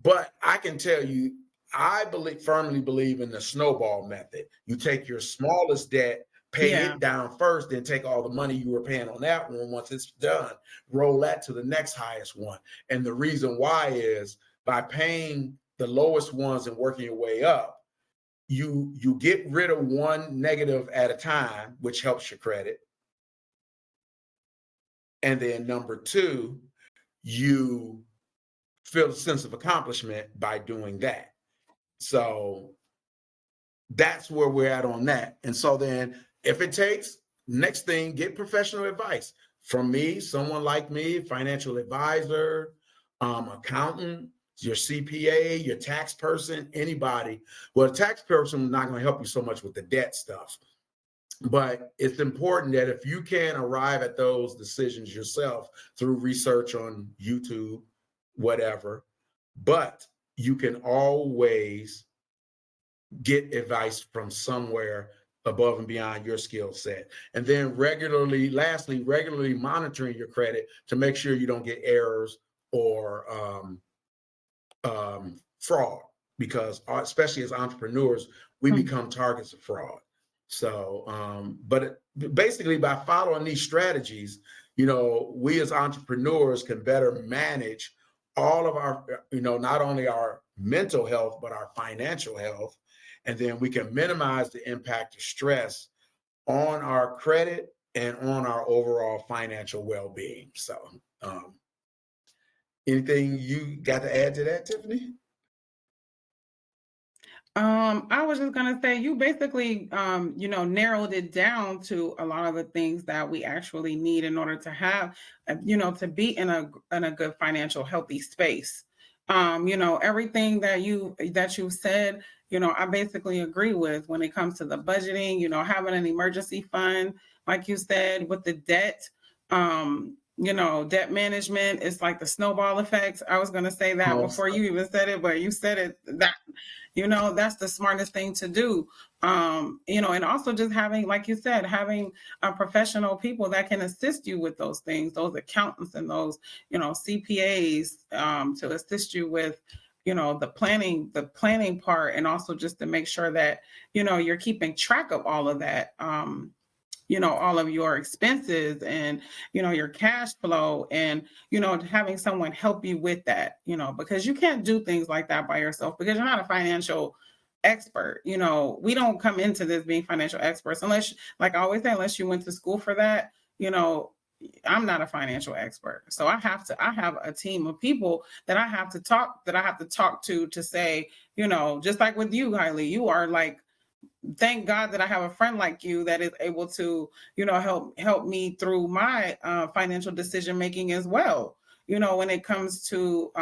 But I can tell you, I firmly believe in the snowball method. You take your smallest debt, pay it down first, then take all the money you were paying on that one. Once it's done, roll that to the next highest one. And the reason why is by paying the lowest ones and working your way up, you get rid of one negative at a time, which helps your credit. And then number two, you feel a sense of accomplishment by doing that. So that's where we're at on that. And so then if it takes, next thing, get professional advice from me, someone like me, financial advisor, accountant, your CPA, your tax person, anybody. Well, a tax person is not going to help you so much with the debt stuff. But it's important that if you can arrive at those decisions yourself through research on YouTube, whatever, but you can always get advice from somewhere above and beyond your skill set. And then regularly monitoring your credit to make sure you don't get errors or fraud, because especially as entrepreneurs, we become targets of fraud. So, basically by following these strategies, we as entrepreneurs can better manage all of our, not only our mental health, but our financial health. And then we can minimize the impact of stress on our credit and on our overall financial well-being. So, anything you got to add to that, Tiffany? I was just gonna say, you basically, narrowed it down to a lot of the things that we actually need in order to have, to be in a good financial healthy space. Everything that you said, I basically agree with when it comes to the budgeting, having an emergency fund, like you said, with the debt, debt management is like the snowball effect. I was going to say that before you even said it, but you said it, that, that's the smartest thing to do. And also just having, like you said, having professional people that can assist you with those things, those accountants and those, CPAs, to assist you with, the planning part, and also just to make sure that, you're keeping track of all of that, all of your expenses and, your cash flow, and, having someone help you with that, because you can't do things like that by yourself, because you're not a financial expert. We don't come into this being financial experts unless, like I always say, unless you went to school for that. I'm not a financial expert. So I have a team of people that I have to talk to say, just like with you, Kylie, you are like thank God that I have a friend like you that is able to, help me through my financial decision making as well. When it comes to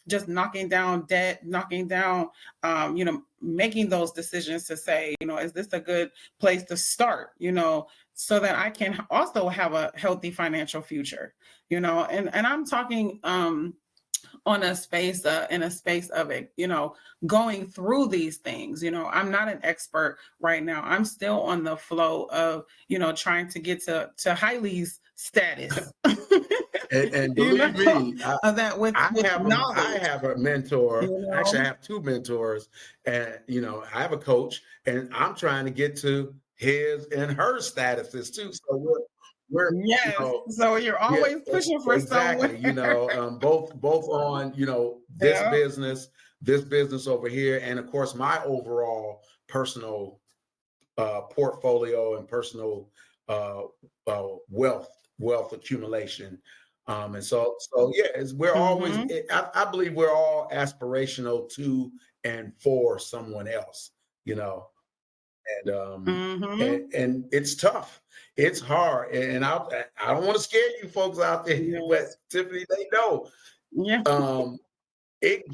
just knocking down debt, knocking down, making those decisions to say, is this a good place to start, so that I can also have a healthy financial future, and I'm talking on a space in a space of it, going through these things. I'm not an expert right now. I'm still on the flow of, trying to get to 𝗕𝗲𝗄𝗱s status. And believe me, that with knowledge. I have a mentor. Actually, I have two mentors, and I have a coach, and I'm trying to get to his and her statuses too. So we're yes. So you're always pushing for exactly. somewhere. Both on this business over here, and of course my overall personal portfolio and personal wealth accumulation. And so yeah, we're always, I believe we're all aspirational to and for someone else, and it's tough. It's hard. And I don't want to scare you folks out there, but Tiffany, they know. Yeah. It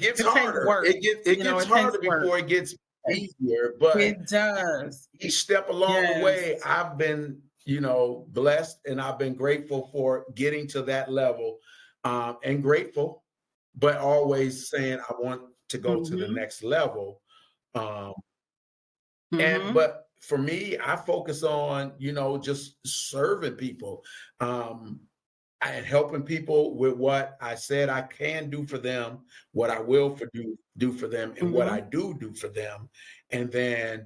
gets harder. It gets harder before it gets easier, but it does. Each step along the way, I've been, blessed, and I've been grateful for getting to that level, and grateful, but always saying I want to go to the next level. But for me, I focus on, just serving people, and helping people with what I said I can do for them, what I will do for them, and what I do for them. And then,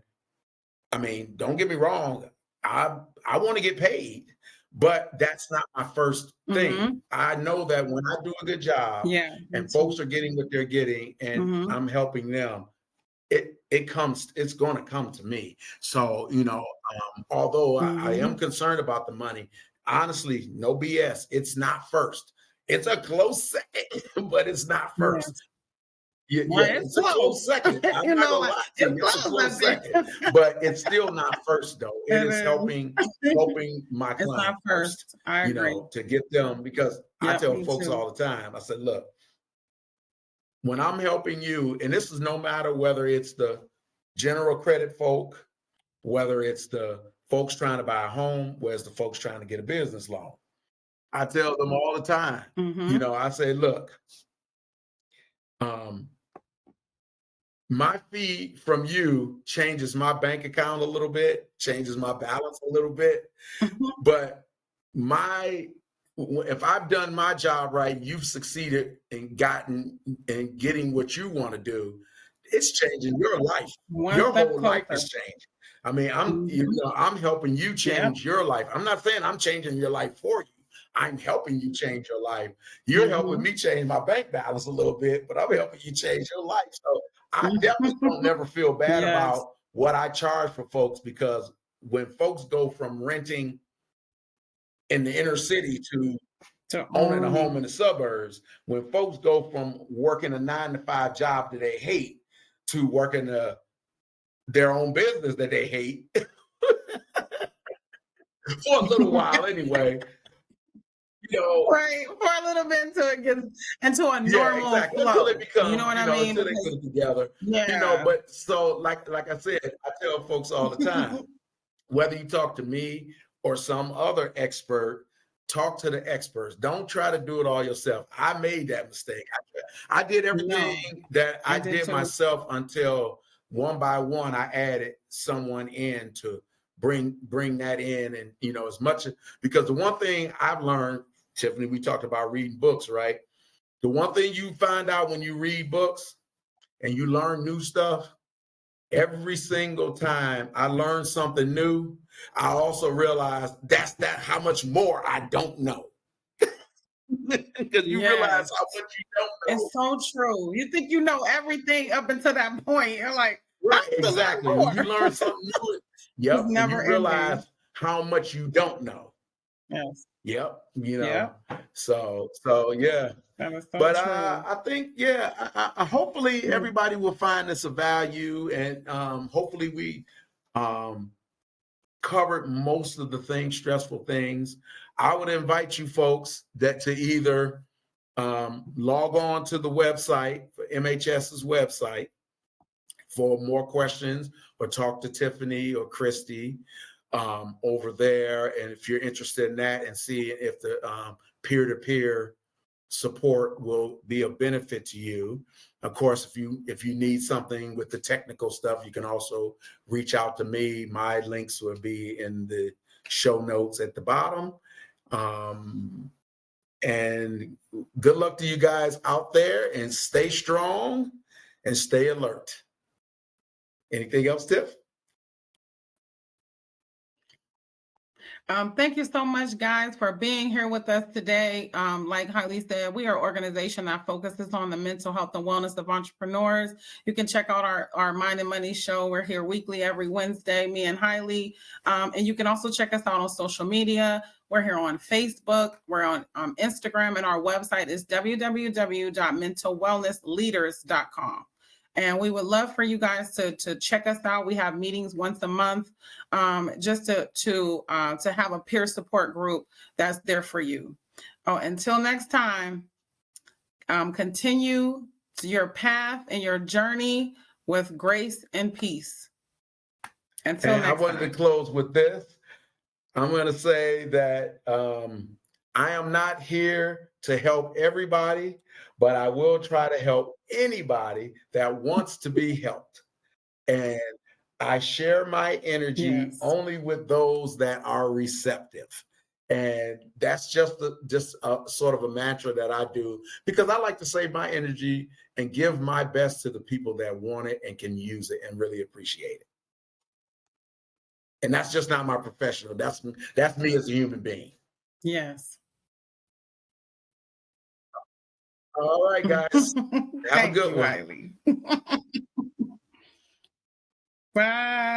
I mean, don't get me wrong, I want to get paid, but that's not my first thing. I know that when I do a good job, and folks are getting what they're getting, and I'm helping them, it's going to come to me. So, although I am concerned about the money, honestly, no BS, it's not first. It's a close second, but it's not first. Yeah, it's a close second. I'm not gonna lie to you, it's a close second, but it's still not first though. It is helping my client first. I agree. To get them, because I tell folks all the time, I said, look, when I'm helping you, and this is no matter whether it's the general credit folk, whether it's the folks trying to buy a home, where's the folks trying to get a business loan, I tell them all the time, I say, look, my fee from you changes my bank account a little bit, changes my balance a little bit, but if I've done my job right, you've succeeded in getting what you want to do, it's changing your life. Your whole life is changing. I mean, I'm helping you change your life. I'm not saying I'm changing your life for you. I'm helping you change your life. You're helping me change my bank balance a little bit, but I'm helping you change your life. So I definitely don't never feel bad about what I charge for folks, because when folks go from renting in the inner city to owning a home in the suburbs, when folks go from working a 9-to-5 job that they hate to working their own business that they hate for a little while anyway, right, for a little bit until it gets into a normal flow. Until it becomes, I mean? Until they put it together. But so like I said, I tell folks all the time, whether you talk to me or some other expert, talk to the experts. Don't try to do it all yourself. I made that mistake. I did everything that I did myself until one by one I added someone in to bring that in, and as much, because the one thing I've learned, Tiffany, we talked about reading books, right? The one thing you find out when you read books and you learn new stuff, every single time I learn something new, I also realize that's how much more I don't know. Because you realize how much you don't know. It's so true. You think you know everything up until that point. You're like, right, exactly. When you learn something new, you realize how much you don't know. Yes. Yep. Yeah. So yeah. That is so But true. I think, yeah, hopefully everybody will find this of value, and hopefully we covered most of the things, stressful things. I would invite you folks that to either log on to the website, for MHS's website, for more questions, or talk to Tiffany or Christy over there. And if you're interested in that, and see if the peer-to-peer support will be a benefit to you. Of course, if you need something with the technical stuff, you can also reach out to me. My links will be in the show notes at the bottom. And good luck to you guys out there, and stay strong and stay alert. Anything else, Tiff? Thank you so much, guys, for being here with us today. Like 𝗕𝗲𝗱𝗲 said, we are an organization that focuses on the mental health and wellness of entrepreneurs. You can check out our Mind and Money show. We're here weekly every Wednesday, me and 𝗕𝗲𝗲. And you can also check us out on social media. We're here on Facebook. We're on Instagram, and our website is www.mentalwellnessleaders.com. And we would love for you guys to check us out. We have meetings once a month, just to have a peer support group that's there for you. Oh, until next time, continue your path and your journey with grace and peace. Until next time. I wanted to close with this. I'm going to say that I am not here to help everybody, but I will try to help anybody that wants to be helped. And I share my energy only with those that are receptive. And that's just a sort of a mantra that I do, because I like to save my energy and give my best to the people that want it and can use it and really appreciate it. And that's just not my professional. That's me as a human being. Yes. All right, guys. Have a good one. Bye.